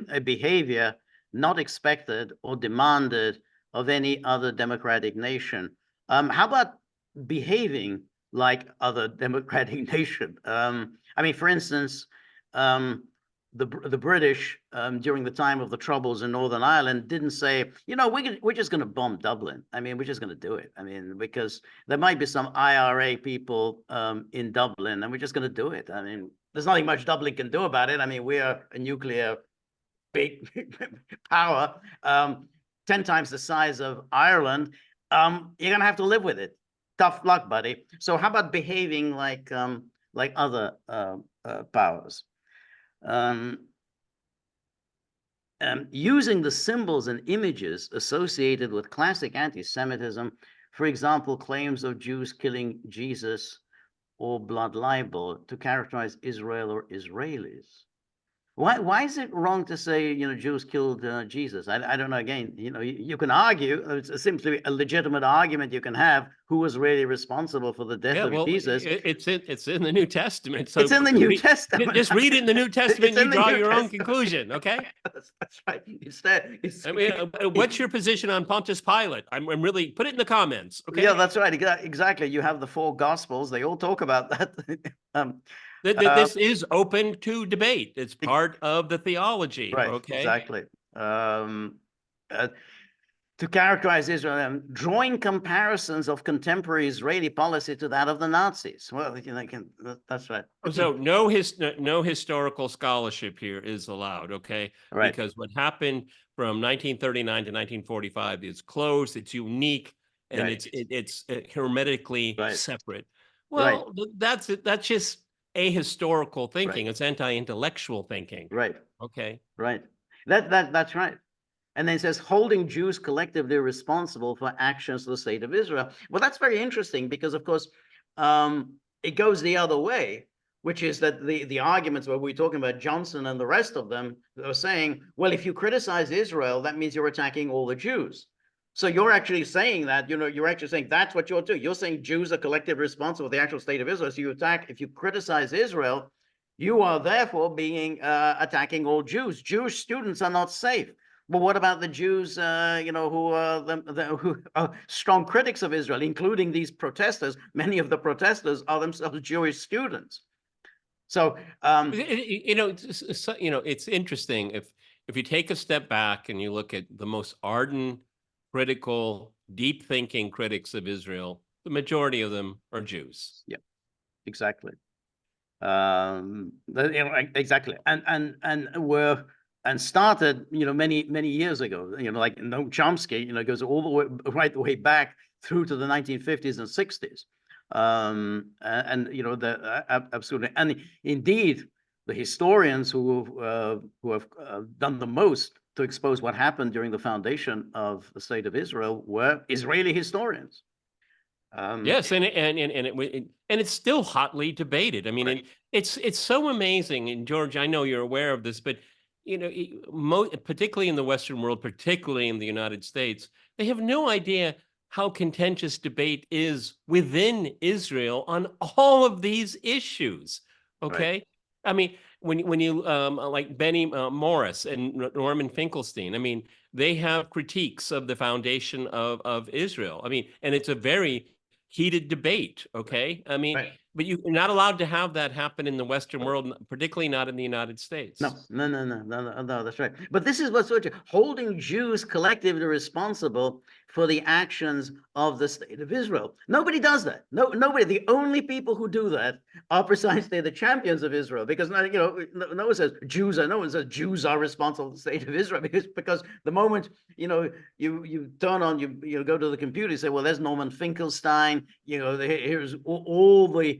a behavior not expected or demanded of any other democratic nation. How about behaving like other democratic nation? I mean, for instance, the British during the time of the Troubles in Northern Ireland didn't say, we're just going to bomb Dublin. I mean, we're just going to do it. I mean, because there might be some IRA people in Dublin, and we're just going to do it. I mean, there's nothing much Dublin can do about it. I mean, we are a nuclear big power, 10 times the size of Ireland. You're going to have to live with it. Tough luck, buddy. So how about behaving like other powers? Using the symbols and images associated with classic anti-Semitism, for example, claims of Jews killing Jesus or blood libel, to characterize Israel or Israelis. Why is it wrong to say, Jews killed Jesus? I don't know. Again, you can argue. It's simply a legitimate argument you can have. Who was really responsible for the death Yeah, of well, Jesus? it's in the New Testament. So It's in the New Testament. Just read it in the New Testament. It's And in you the draw New your own Testament. conclusion. Okay. That's right. It's there. I mean, what's your position on Pontius Pilate? I'm really put it in the comments. Okay. Yeah, that's right. Exactly. You have the four Gospels. They all talk about that. This is open to debate. It's part of the theology. Right. Okay. Exactly. To characterize Israel, drawing comparisons of contemporary Israeli policy to that of the Nazis. Well, that's right. So no historical scholarship here is allowed, okay? Right. Because what happened from 1939 to 1945 is closed, it's unique, and Right. it's hermetically Right. separate. Right. Well, that's just ahistorical thinking. Right. It's anti-intellectual thinking. Right. Okay. Right. That's right. And then it says holding Jews collectively responsible for actions of the state of Israel. Well, that's very interesting because, of course, it goes the other way, which is that the arguments where we're talking about Johnson and the rest of them are saying, well, if you criticize Israel, that means you're attacking all the Jews. So you're actually saying that, you're actually saying that's what you're doing. You're saying Jews are collectively responsible for the actual state of Israel. So if you criticize Israel, you are therefore being attacking all Jews. Jewish students are not safe. But what about the Jews, who are strong critics of Israel, including these protesters? Many of the protesters are themselves Jewish students. So, it's interesting if you take a step back and you look at the most ardent, critical, deep thinking critics of Israel, the majority of them are Jews. Yeah, exactly. Exactly. And started, many years ago, like Noam Chomsky, goes all the way, right the way back through to the 1950s and 60s. Absolutely. And indeed, the historians who have done the most to expose what happened during the foundation of the state of Israel were Israeli historians. Yes, and it's still hotly debated. I mean, right. it's so amazing. And George, I know you're aware of this, but particularly in the Western world, particularly in the United States, they have no idea how contentious debate is within Israel on all of these issues. Okay, Right. I mean, when you like Benny Morris and Norman Finkelstein, I mean, they have critiques of the foundation of Israel. I mean, and it's a very heated debate. Okay, I mean, Right. but you're not allowed to have that happen in the Western world, particularly not in the United States. No, that's right. But this is what's holding Jews collectively responsible for the actions of the state of Israel. Nobody does that. Nobody. The only people who do that are precisely the champions of Israel, because no one says Jews are. No one says Jews are responsible for the state of Israel, because the moment you turn on you go to the computer, you say, well, there's Norman Finkelstein. Here's all the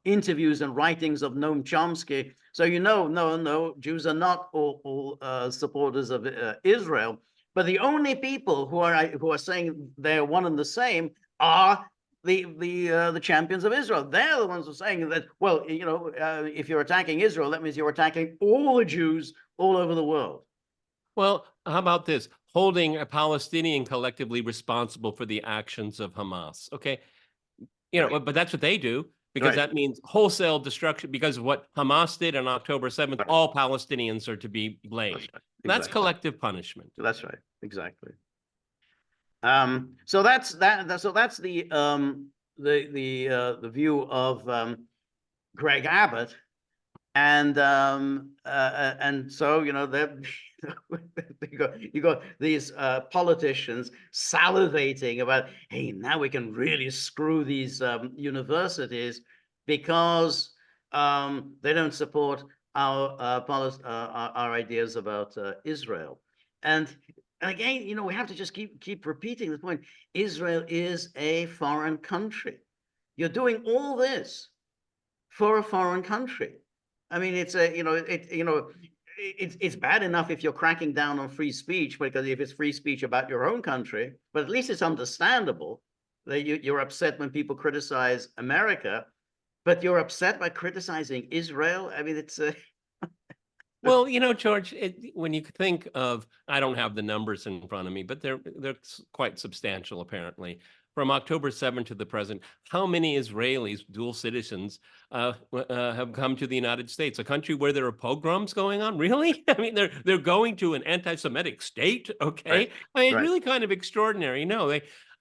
interviews and writings of Noam Chomsky. So no, Jews are not all supporters of Israel. But the only people who are saying they're one and the same are the champions of Israel. They're the ones who are saying that, well, if you're attacking Israel, that means you're attacking all the Jews all over the world. Well, how about this? Holding a Palestinian collectively responsible for the actions of Hamas. Okay, Right. but that's what they do. Because Right. that means wholesale destruction, because of what Hamas did on October 7th, Right. all Palestinians are to be blamed. Right. That's Exactly. collective punishment. That's right. Exactly. So that's that. So that's the view of Greg Abbott, and so you got these politicians salivating about, hey, now we can really screw these universities because they don't support our ideas about Israel. And again, we have to just keep repeating the point. Israel is a foreign country. You're doing all this for a foreign country. I mean, it's it's bad enough if you're cracking down on free speech, because if it's free speech about your own country, but at least it's understandable that you're upset when people criticize America, but you're upset by criticizing Israel. I mean, it's Well, George, when you think of, I don't have the numbers in front of me, but they're quite substantial, apparently. From October 7th to the present, how many Israelis, dual citizens, have come to the United States, a country where there are pogroms going on? Really? I mean, they're going to an anti-Semitic state. Okay, Right. I mean, Right. really kind of extraordinary.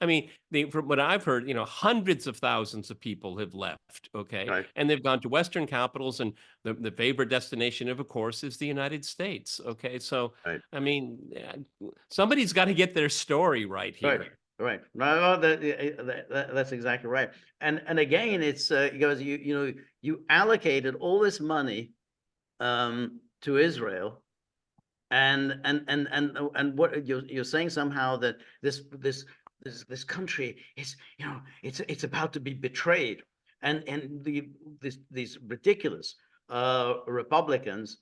I mean, from what I've heard, hundreds of thousands of people have left. Okay, Right. and they've gone to Western capitals, and the favorite destination of course, is the United States. Okay, so Right. I mean, somebody's got to get their story right Right. here. Right. No, that's exactly right. And again, it's because you allocated all this money to Israel, and what you're saying somehow that this country is, it's about to be betrayed, and these ridiculous Republicans,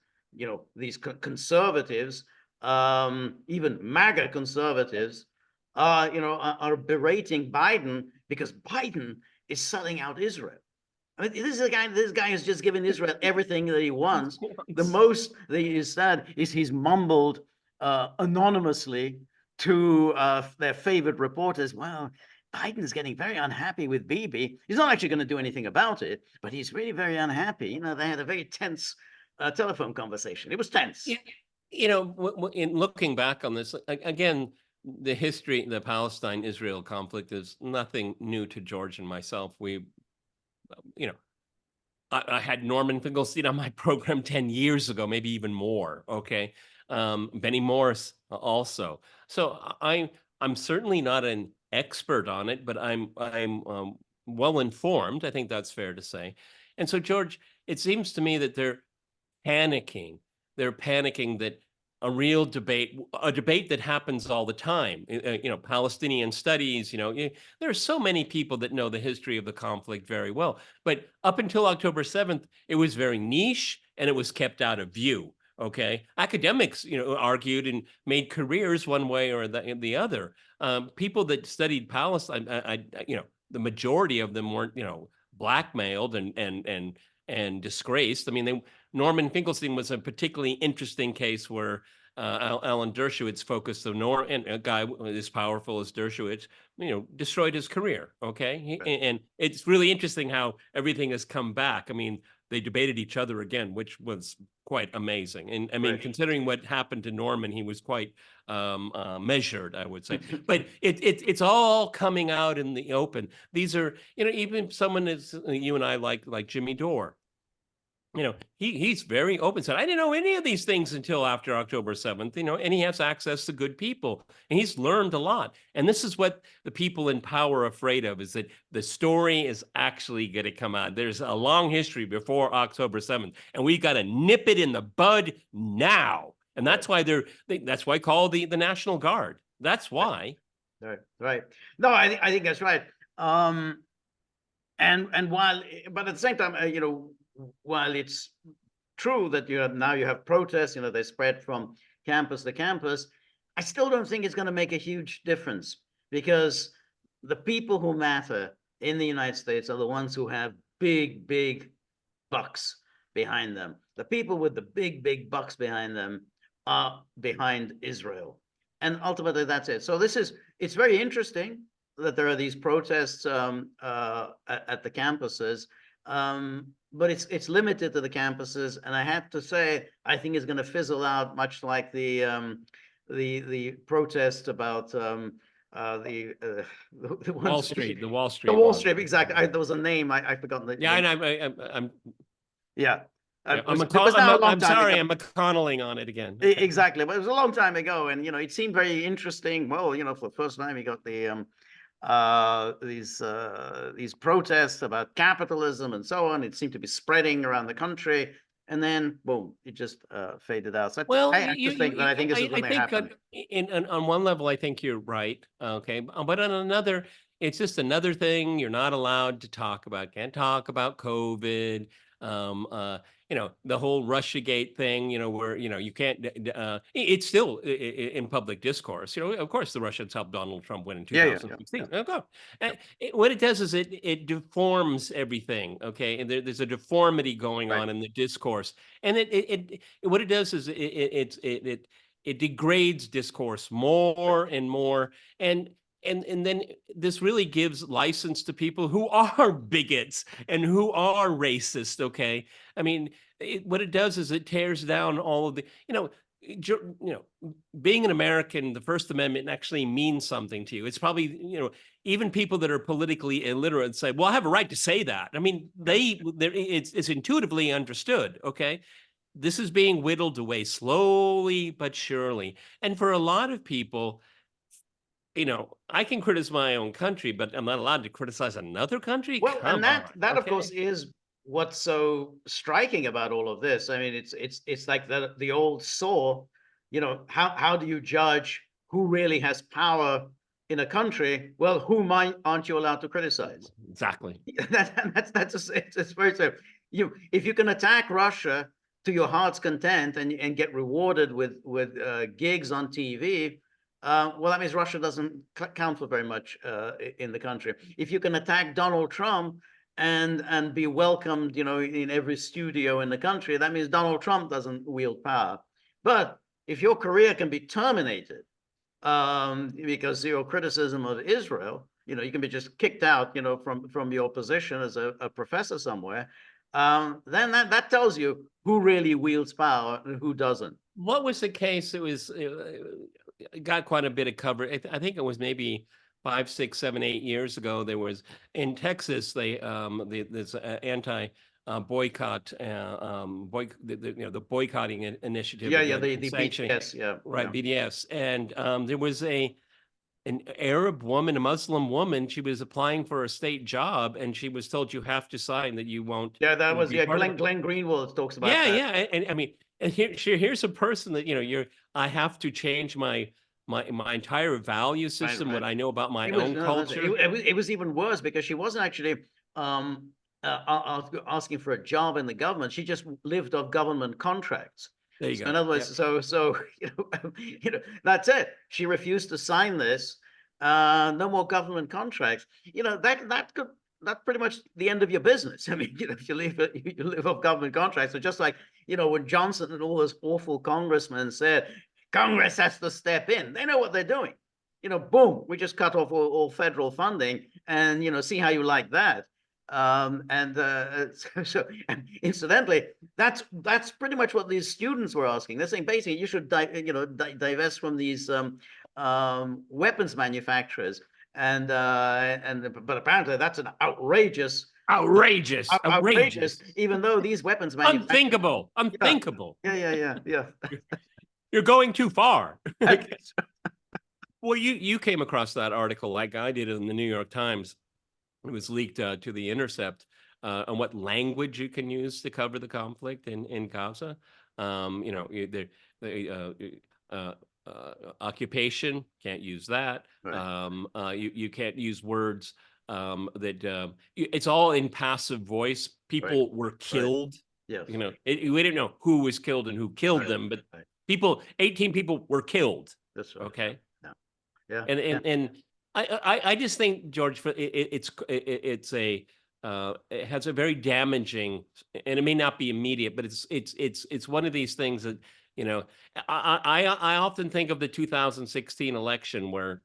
these conservatives, even MAGA conservatives, are berating Biden because Biden is selling out Israel. I mean, this guy has just given Israel everything that he wants. The most that he said is he's mumbled anonymously to their favorite reporters, well, Biden is getting very unhappy with Bibi. He's not actually going to do anything about it, but he's really very unhappy. They had a very tense telephone conversation. It was tense. In looking back on this, again, the history, the Palestine-Israel conflict is nothing new to George and myself. I had Norman Finkelstein on my program 10 years ago, maybe even more. Okay. Benny Morris also. So I'm certainly not an expert on it, but I'm well informed. I think that's fair to say. And so, George, it seems to me that they're panicking. They're panicking that a real debate, a debate that happens all the time, Palestinian studies, there are so many people that know the history of the conflict very well. But up until October 7th, it was very niche and it was kept out of view. Okay. Academics, argued and made careers one way or the other. People that studied Palestine, the majority of them weren't, blackmailed and disgraced. I mean, Norman Finkelstein was a particularly interesting case where Alan Dershowitz focused and a guy as powerful as Dershowitz, destroyed his career. Okay, Right. and it's really interesting how everything has come back. I mean, they debated each other again, which was quite amazing. And I mean, Right. considering what happened to Norman, he was quite measured, I would say. But it's all coming out in the open. These are, even someone as you and I like Jimmy Dore. He's very open. Said, I didn't know any of these things until after October 7th, and he has access to good people and he's learned a lot. And this is what the people in power are afraid of, is that the story is actually going to come out. There's a long history before October 7th, and we got to nip it in the bud now. And that's why that's why call the National Guard. That's why. Right. No, I think that's right. And but at the same time, while it's true that you have protests, they spread from campus to campus, I still don't think it's going to make a huge difference, because the people who matter in the United States are the ones who have big bucks behind them. The people with the big bucks behind them are behind Israel. And ultimately, that's it. So it's very interesting that there are these protests at the campuses. But it's limited to the campuses, and I have to say, I think it's going to fizzle out, much like the protest about the Wall Street, the Wall Street, the Wall Street, exactly. There was a name I forgot. Yeah, and I'm yeah. I'm sorry, I'm McConnelling on it again. Okay. Exactly, but it was a long time ago, and it seemed very interesting. Well, for the first time, you got these protests about capitalism and so on. It seemed to be spreading around the country, and then boom, it just faded out. So well, I think this is going to happen. On one level, I think you're right. Okay, but on another, it's just another thing you're not allowed to talk about. Can't talk about COVID. The whole Russiagate thing, where, you can't, it's still in public discourse. Of course, the Russians helped Donald Trump win in Yeah, yeah, 2016. yeah. Okay. What it does is it deforms everything. Okay. And there's a deformity going Right. on in the discourse. And what it does is it degrades discourse more and more. And then this really gives license to people who are bigots and who are racist. Okay. I mean, what it does is it tears down all of the, being an American, the First Amendment actually means something to you. It's probably, even people that are politically illiterate say, well, I have a right to say that. I mean, it's intuitively understood. Okay. This is being whittled away slowly but surely. And for a lot of people, I can criticize my own country, but I'm not allowed to criticize another country. Well, Come and that on, that of okay? course is what's so striking about all of this. I mean, it's like the old saw, how do you judge who really has power in a country? Well, whom aren't you allowed to criticize? Exactly. It's very simple. If you can attack Russia to your heart's content and get rewarded with gigs on TV, well, that means Russia doesn't count for very much in the country. If you can attack Donald Trump and be welcomed, in every studio in the country, that means Donald Trump doesn't wield power. But if your career can be terminated because your criticism of Israel, you can be just kicked out, from your position as a professor somewhere, then that tells you who really wields power and who doesn't. What was the case? It got quite a bit of coverage. I think it was maybe 5, 6, 7, 8 years ago. There was in Texas, this boycott, the boycotting initiative. Yeah, the sanctioning, BDS, yeah, right, yeah. BDS, and there was an Arab woman, a Muslim woman. She was applying for a state job, and she was told, you have to sign that you won't. Yeah, that was, be part of Glenn Greenwald talks about Yeah, that. yeah, and I mean, and here's a person that I have to change my entire value system, what Right. I know about my It own was culture. it was even worse because she wasn't actually asking for a job in the government. She just lived off government contracts. There you So go. in other words, so that's it. She refused to sign this. No more government contracts. That's pretty much the end of your business. I mean, if you live off government contracts. So just like, when Johnson and all those awful congressmen said, Congress has to step in, they know what they're doing. Boom, we just cut off all federal funding and, see how you like that. And incidentally, that's pretty much what these students were asking. They're saying basically you should divest from these weapons manufacturers. But apparently that's an outrageous, even though these weapons manufacturers, unthinkable. Yeah. You're going too far. Well, you came across that article like I did in the New York Times. It was leaked to The Intercept on what language you can use to cover the conflict in Gaza. Occupation, can't use that. Right. You can't use words that it's all in passive voice. People were killed. Yes. We didn't know who was killed and who killed them, but 18 people were killed. That's right. Okay. Yeah. And I just think, George, it has a very damaging, and it may not be immediate, but it's one of these things that, I often think of the 2016 election where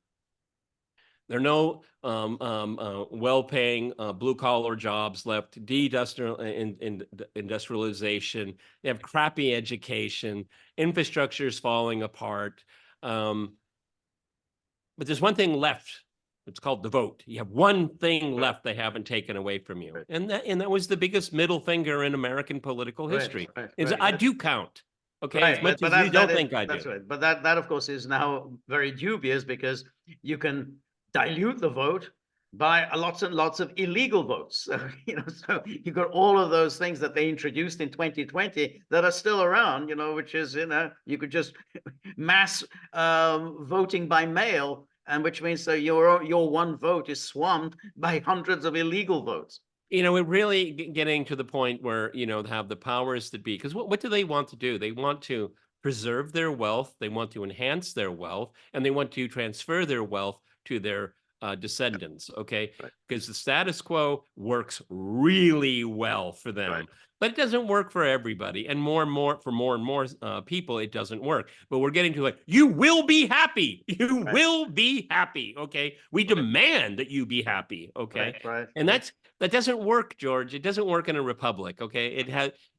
there are no well-paying blue-collar jobs left, industrialization, they have crappy education, infrastructure is falling apart. But there's one thing left. It's called the vote. You have one thing left they haven't taken away from you. Right. And that was the biggest middle finger in American political history. Right. I do count. Okay. Right. As much as you don't think I do. That's right. But that of course is now very dubious because you can dilute the vote by lots and lots of illegal votes. So, so you got all of those things that they introduced in 2020 that are still around, which is, you could just mass voting by mail, and which means that your one vote is swamped by hundreds of illegal votes. we're really getting to the point where, have the powers that be, because what do they want to do? They want to preserve their wealth, they want to enhance their wealth, and they want to transfer their wealth to their descendants, okay? Right. Because the status quo works really well for them. Right. But it doesn't work for everybody, and more and more people, it doesn't work. But we're getting to you will be happy. You Right. will be happy, okay? We demand that you be happy, okay? Right. And that doesn't work, George. It doesn't work in a republic, okay?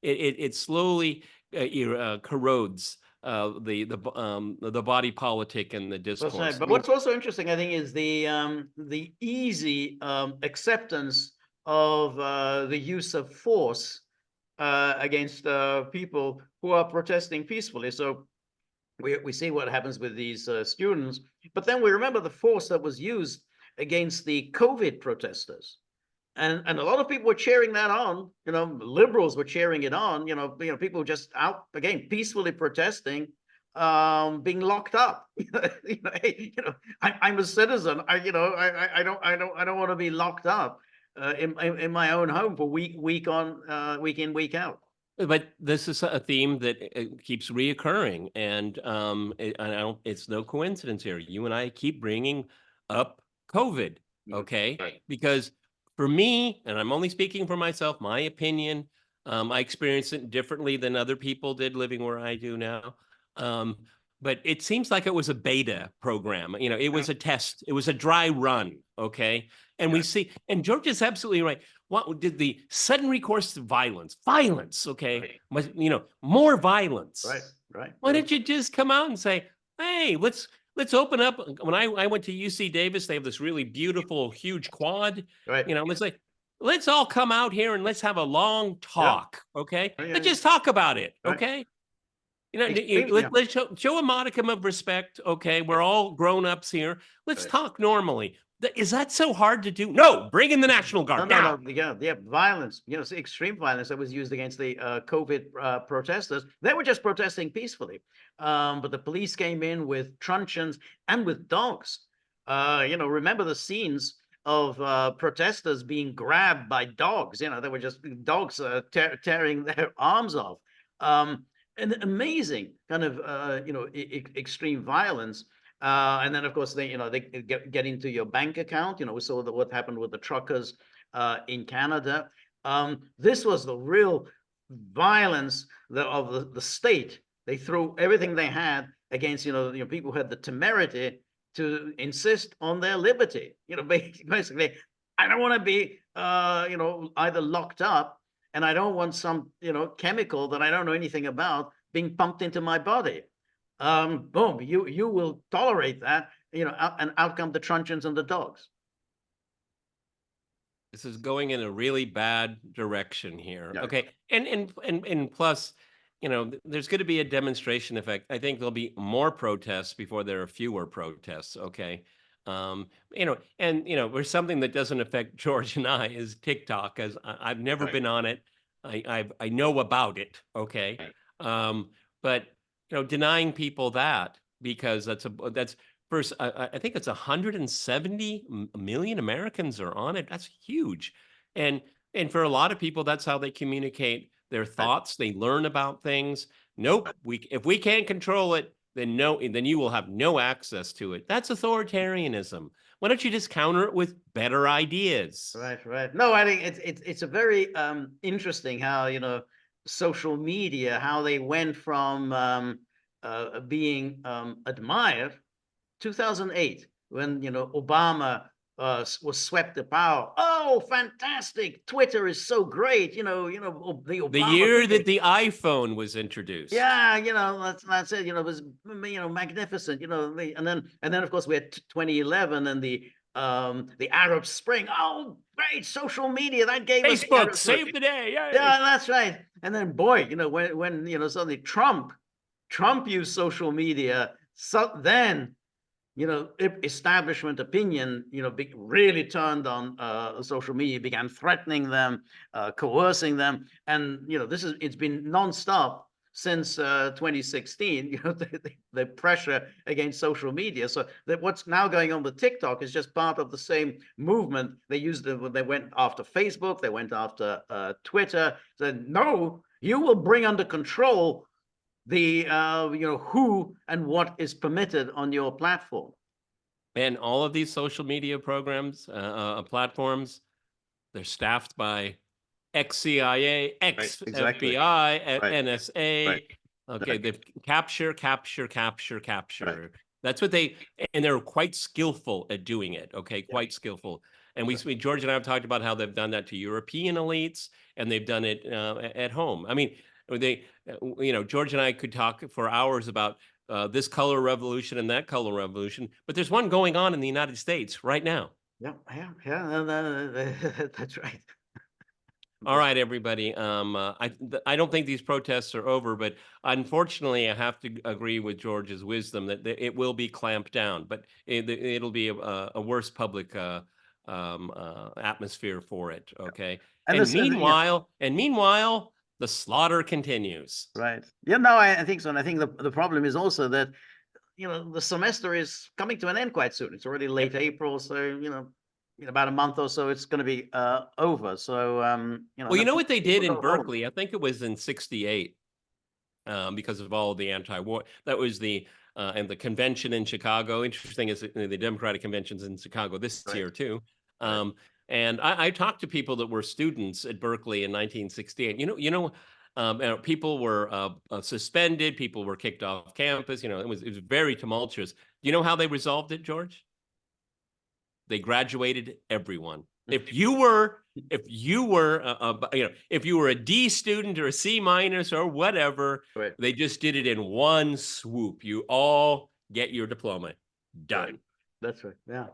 It slowly corrodes the body politic and the discourse. Right. But what's also interesting, I think, is the easy acceptance of the use of force against people who are protesting peacefully. So we see what happens with these students, but then we remember the force that was used against the COVID protesters. And a lot of people were cheering that on, liberals were cheering it on, people just out again, peacefully protesting, being locked up. I'm a citizen. I don't want to be locked up in my own home for week in, week out. But this is a theme that keeps reoccurring, and it's no coincidence here. You and I keep bringing up COVID, okay? Right. Because for me, and I'm only speaking for myself, my opinion, I experienced it differently than other people did living where I do now. But it seems like it was a beta program. It was a test. It was a dry run, okay? And we see, and George is absolutely right. What did the sudden recourse to violence, okay? Right. More violence. Right. Why don't you just come out and say, hey, let's open up. When I went to UC Davis, they have this really beautiful, huge quad. Right. Let's all come out here and let's have a long talk, okay? Yeah. Let's just talk about it, Right. okay? Extreme, Let's show a modicum of respect, okay? We're all grown-ups here. Let's Right. talk normally. Is that so hard to do? No, bring in the National Guard now. No. Yeah, violence. Extreme violence that was used against the COVID protesters. They were just protesting peacefully, but the police came in with truncheons and with dogs. Remember the scenes of protesters being grabbed by dogs. They were just dogs tearing their arms off. And amazing kind of extreme violence. And then, of course, they get into your bank account. We saw what happened with the truckers in Canada. This was the real violence of the state. They threw everything they had against people who had the temerity to insist on their liberty. Basically, I don't want to be either locked up, and I don't want some chemical that I don't know anything about being pumped into my body. Boom, you will tolerate that, and out come the truncheons and the dogs. This is going in a really bad direction here. Yeah. Okay. And plus, there's going to be a demonstration effect. I think there'll be more protests before there are fewer protests. Okay. There's something that doesn't affect George and I is TikTok, as I've never been on it. I know about it. Okay. But denying people that, because that's first, I think it's 170 million Americans are on it. That's huge. And for a lot of people, that's how they communicate their thoughts. They learn about things. Nope. If we can't control it, then you will have no access to it. That's authoritarianism. Why don't you just counter it with better ideas? Right. No, I think it's a very interesting how, social media, how they went from being admired. 2008, when Obama was swept to power. Oh, fantastic! Twitter is so great. The year that the iPhone was introduced. Yeah, that's it. It was magnificent. And then of course we had 2011 and the Arab Spring. Oh, great! Social media that gave Facebook us saved the day. Yeah, that's right. And then boy, when suddenly Trump used social media, so then establishment opinion really turned on social media, began threatening them, coercing them, and it's been nonstop since 2016, the pressure against social media. So that what's now going on with TikTok is just part of the same movement. They went after Facebook, they went after Twitter, said, no, you will bring under control the who and what is permitted on your platform. And all of these social media programs, platforms, they're staffed by ex-CIA, ex-FBI, Right. NSA. Right. Okay, they've capture. Right. That's what and they're quite skillful at doing it. Okay, quite skillful. And George and I have talked about how they've done that to European elites, and they've done it at home. I mean, George and I could talk for hours about this color revolution and that color revolution, but there's one going on in the United States right now. Yeah, that's right. All right, everybody. I don't think these protests are over, but unfortunately, I have to agree with George's wisdom that it will be clamped down, but it'll be a worse public atmosphere for it. Okay. And meanwhile, the slaughter continues. Right. Yeah. No, I think so. And I think the problem is also that the semester is coming to an end quite soon. It's already late April, so in about a month or so, it's going to be over. So, well, you know what they did in Berkeley? I think it was in '68, because of all the anti-war. That was and the convention in Chicago. Interesting is the Democratic conventions in Chicago this year too. And I talked to people that were students at Berkeley in 1968. People were suspended. People were kicked off campus. It was very tumultuous. Do you know how they resolved it, George? They graduated everyone. If you were a D student or a C minus or whatever, they just did it in one swoop. You all get your diploma. Done. Right. That's right. Yeah.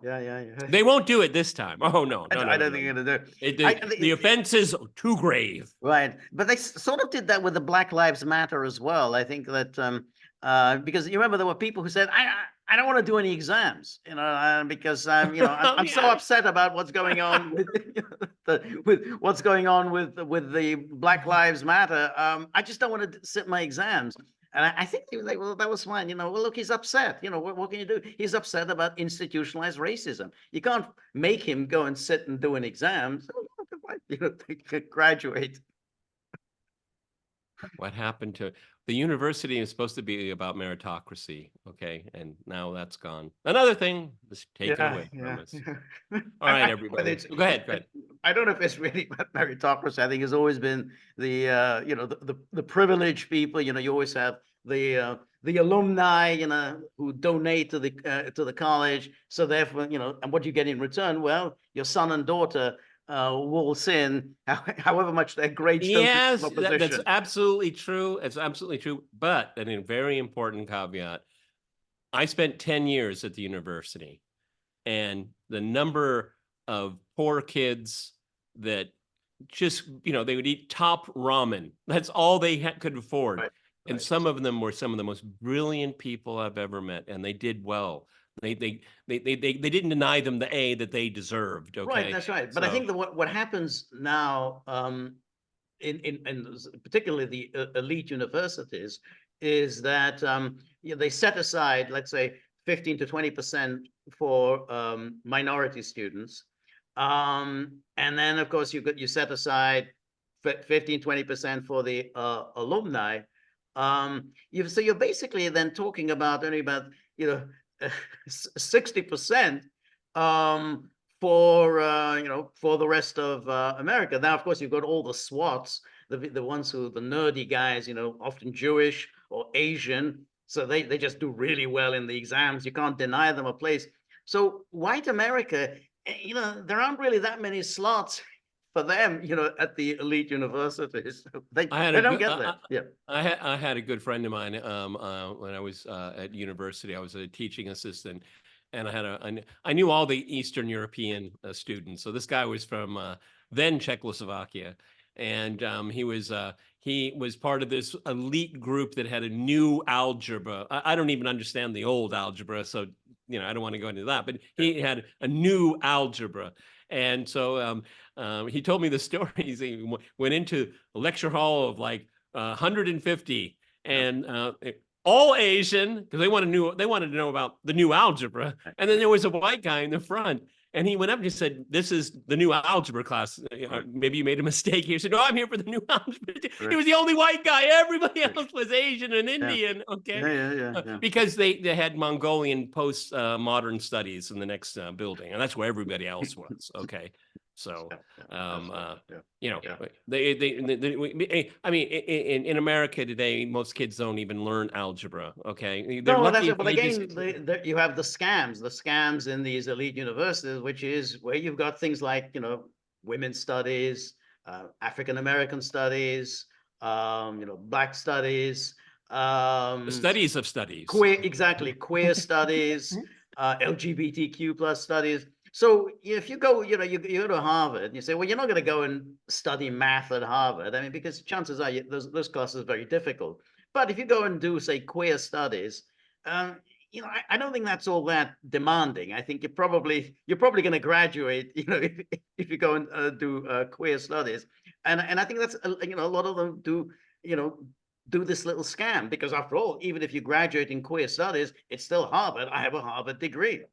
They won't do it this time. Oh no, I don't think they're gonna do it. The offense is too grave. Right, but they sort of did that with the Black Lives Matter as well. I think that because you remember there were people who said, I don't want to do any exams, because I'm so upset about what's going on with what's going on with the Black Lives Matter. I just don't want to sit my exams. And I think they were like, well, that was fine. Well, look, he's upset. What can you do? He's upset about institutionalized racism. You can't make him go and sit and do an exam. So, graduate. What happened to the university is supposed to be about meritocracy, okay? And now that's gone. Another thing, let's take it away from us. All right, everybody. Go ahead. I don't know if it's really about meritocracy. I think it's always been the the privileged people. You always have the alumni, who donate to the college. So therefore, and what you get in return? Well, your son and daughter waltz in, however much their grades. Yes, that's absolutely true. It's absolutely true. But a very important caveat. I spent 10 years at the university, and the number of poor kids that just, they would eat top ramen. That's all they could afford. Right. And some of them were some of the most brilliant people I've ever met, and they did well. They didn't deny them the A that they deserved. Okay, right, that's right. But I think that what happens now, in particularly the elite universities, is that they set aside, let's say, 15 to 20% for minority students, and then of course you set aside 15-20% for the alumni. So you're basically then talking about only about 60% for the rest of America. Now, of course, you've got all the SWATs, the ones who the nerdy guys, often Jewish or Asian, so they just do really well in the exams. You can't deny them a place. So white America, there aren't really that many slots for them, at the elite universities. They don't get that. Yeah. I had a good friend of mine when I was at university. I was a teaching assistant, and I knew all the Eastern European students. So this guy was from then Czechoslovakia, and he was part of this elite group that had a new algebra. I don't even understand the old algebra, so I don't want to go into that. But he had a new algebra. And so he told me the stories. He went into a lecture hall of like 150, and all Asian, because they wanted to know about the new algebra. And then there was a white guy in the front, and he went up and just said, "This is the new algebra class. Maybe you made a mistake here." He said, "No, I'm here for the new algebra." He was the only white guy. Everybody else was Asian and Indian. Okay, because they had Mongolian post modern studies in the next building, and that's where everybody else was. Okay. So, you know, I mean, in America today, most kids don't even learn algebra. Okay, they're No, that's lucky it. if But they again, you have the scams in these elite universities, which is where you've got things like, women's studies, African American studies, Black studies, the studies of studies. queer studies, LGBTQ plus studies. So if you go, you go to Harvard and you say, well, you're not going to go and study math at Harvard. I mean, because chances are those classes are very difficult. But if you go and do, say, queer studies, I don't think that's all that demanding. I think you're probably going to graduate, if you go and do queer studies. And I think that's, a lot of them do, do this little scam, because after all, even if you graduate in queer studies, it's still Harvard. I have a Harvard degree.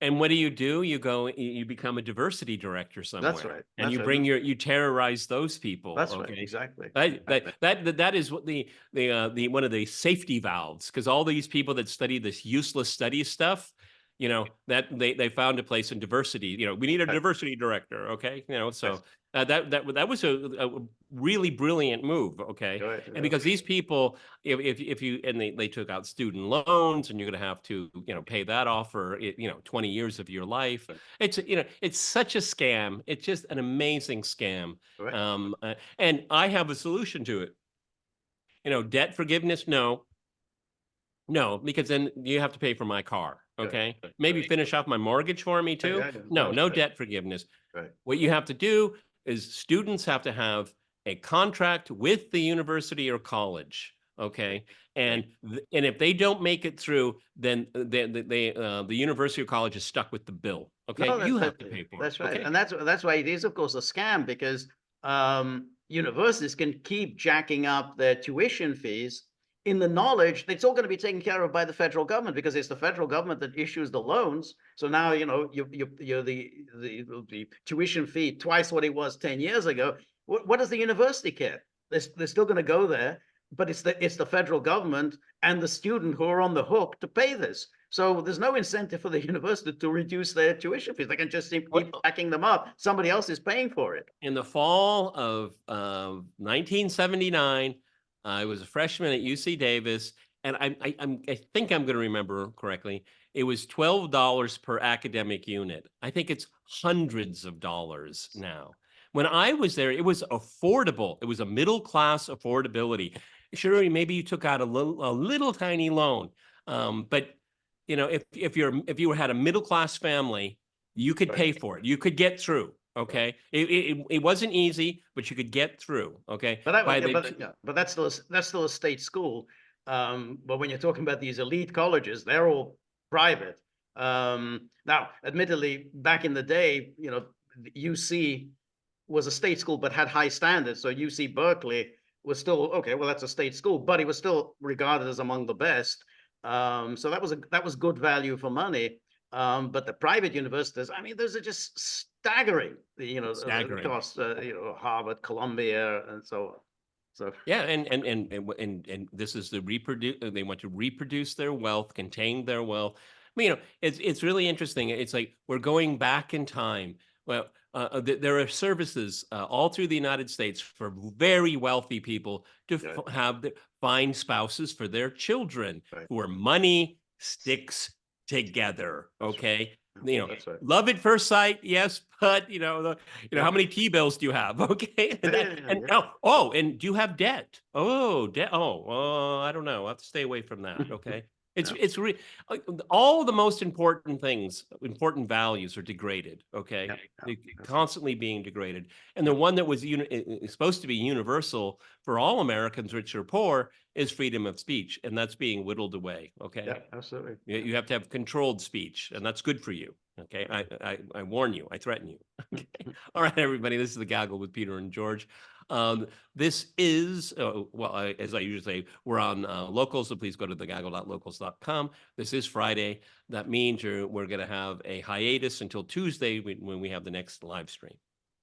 And what do? You go, you become a diversity director somewhere. That's right. And you bring you terrorize those people. That's right. Exactly. That is what the one of the safety valves, because all these people that study this useless study stuff, that they found a place in diversity. We need a diversity director. Okay. So that was a really brilliant move. Okay. Right, and because these people, if you, and they took out student loans, and you're going to have to, pay that off for, 20 years of your life. Right. It's such a scam. It's just an amazing scam. Right. And I have a solution to it. Debt forgiveness. No, because then you have to pay for my car. Okay. Right. Maybe finish off my mortgage for me too. No debt forgiveness. Right. What you have to do is students have to have a contract with the university or college. Okay. And if they don't make it through, then the university or college is stuck with the bill. Okay. You have to pay for it. That's right. Okay? And that's why it is, of course, a scam, because universities can keep jacking up their tuition fees in the knowledge that it's all going to be taken care of by the federal government, because it's the federal government that issues the loans. So now, you're the tuition fee twice what it was 10 years ago. What does the university care? They're still going to go there, but it's the federal government and the student who are on the hook to pay this. So there's no incentive for the university to reduce their tuition fees. They can just keep backing them up. Somebody else is paying for it. In the fall of 1979, I was a freshman at UC Davis, and I think I'm going to remember correctly. It was $12 per academic unit. I think it's hundreds of dollars now. When I was there, it was affordable. It was a middle class affordability. Sure, maybe you took out a little tiny loan, but if you had a middle class family, you could pay for it. You could get through. Okay, it wasn't easy, but you could get through. Okay, but that's still a state school. But when you're talking about these elite colleges, they're all private. Now, admittedly, back in the day, UC was a state school but had high standards. So UC Berkeley was still okay. Well, that's a state school, but it was still regarded as among the best. So that was good value for money. But the private universities, I mean, those are just staggering. The cost. Harvard, Columbia, and so on. So yeah, and this is the reproduce. They want to reproduce their wealth, contain their wealth. I mean, it's really interesting. It's like we're going back in time. Well, there are services all through the United States for very wealthy people to find spouses for their children, where money sticks together. Okay. Love at first sight, yes, but how many T-bills do you have? Okay, and do you have debt? Debt. I don't know. I have to stay away from that. Okay, it's really all the most important things, important values are degraded. Okay, constantly being degraded, and the one that was supposed to be universal for all Americans, rich or poor, is freedom of speech, and that's being whittled away. Okay, yeah, absolutely. You have to have controlled speech, and that's good for you. Okay, I warn you, I threaten you. Okay, all right, everybody, this is The Gaggle with Peter and George. This is, as I usually say, we're on local, so please go to thegaggle.locals.com. This is Friday. That means we're going to have a hiatus until Tuesday when we have the next live stream.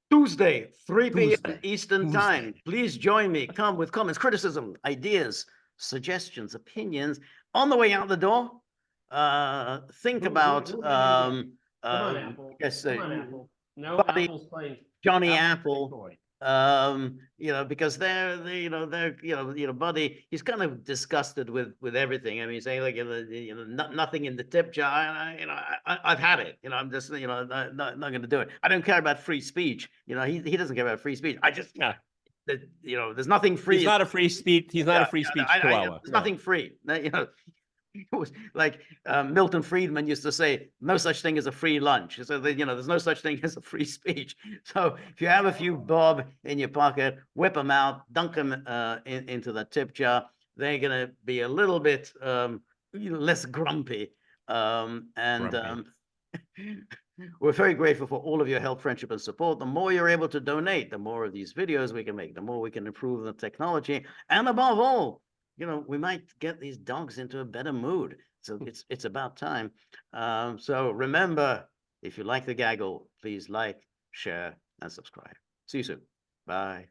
Tuesday, 3 p.m. Tuesday. Eastern Time. Please join me. Come with comments, criticism, ideas, suggestions, opinions. On the way out the door, think about yes, Apple. No, Buddy, Apple's playing. Johnny Apple's Apple. playing Because they're Buddy, he's kind of disgusted with everything. I mean, saying like nothing in the tip jar. I've had it. I'm just not going to do it. I don't care about free speech. He doesn't care about free speech. I just there's nothing free. He's not a free speech. He's not a free speech chihuahua. There's nothing free. It was like Milton Friedman used to say, no such thing as a free lunch. So there's no such thing as a free speech. So if you have a few bob in your pocket, whip them out, dunk them into the tip jar. They're going to be a little bit less grumpy. We're very grateful for all of your help, friendship, and support. The more you're able to donate, the more of these videos we can make, the more we can improve the technology, and above all, we might get these dogs into a better mood. So it's about time. So remember, if you like the gaggle, please like, share, and subscribe. See you soon. Bye.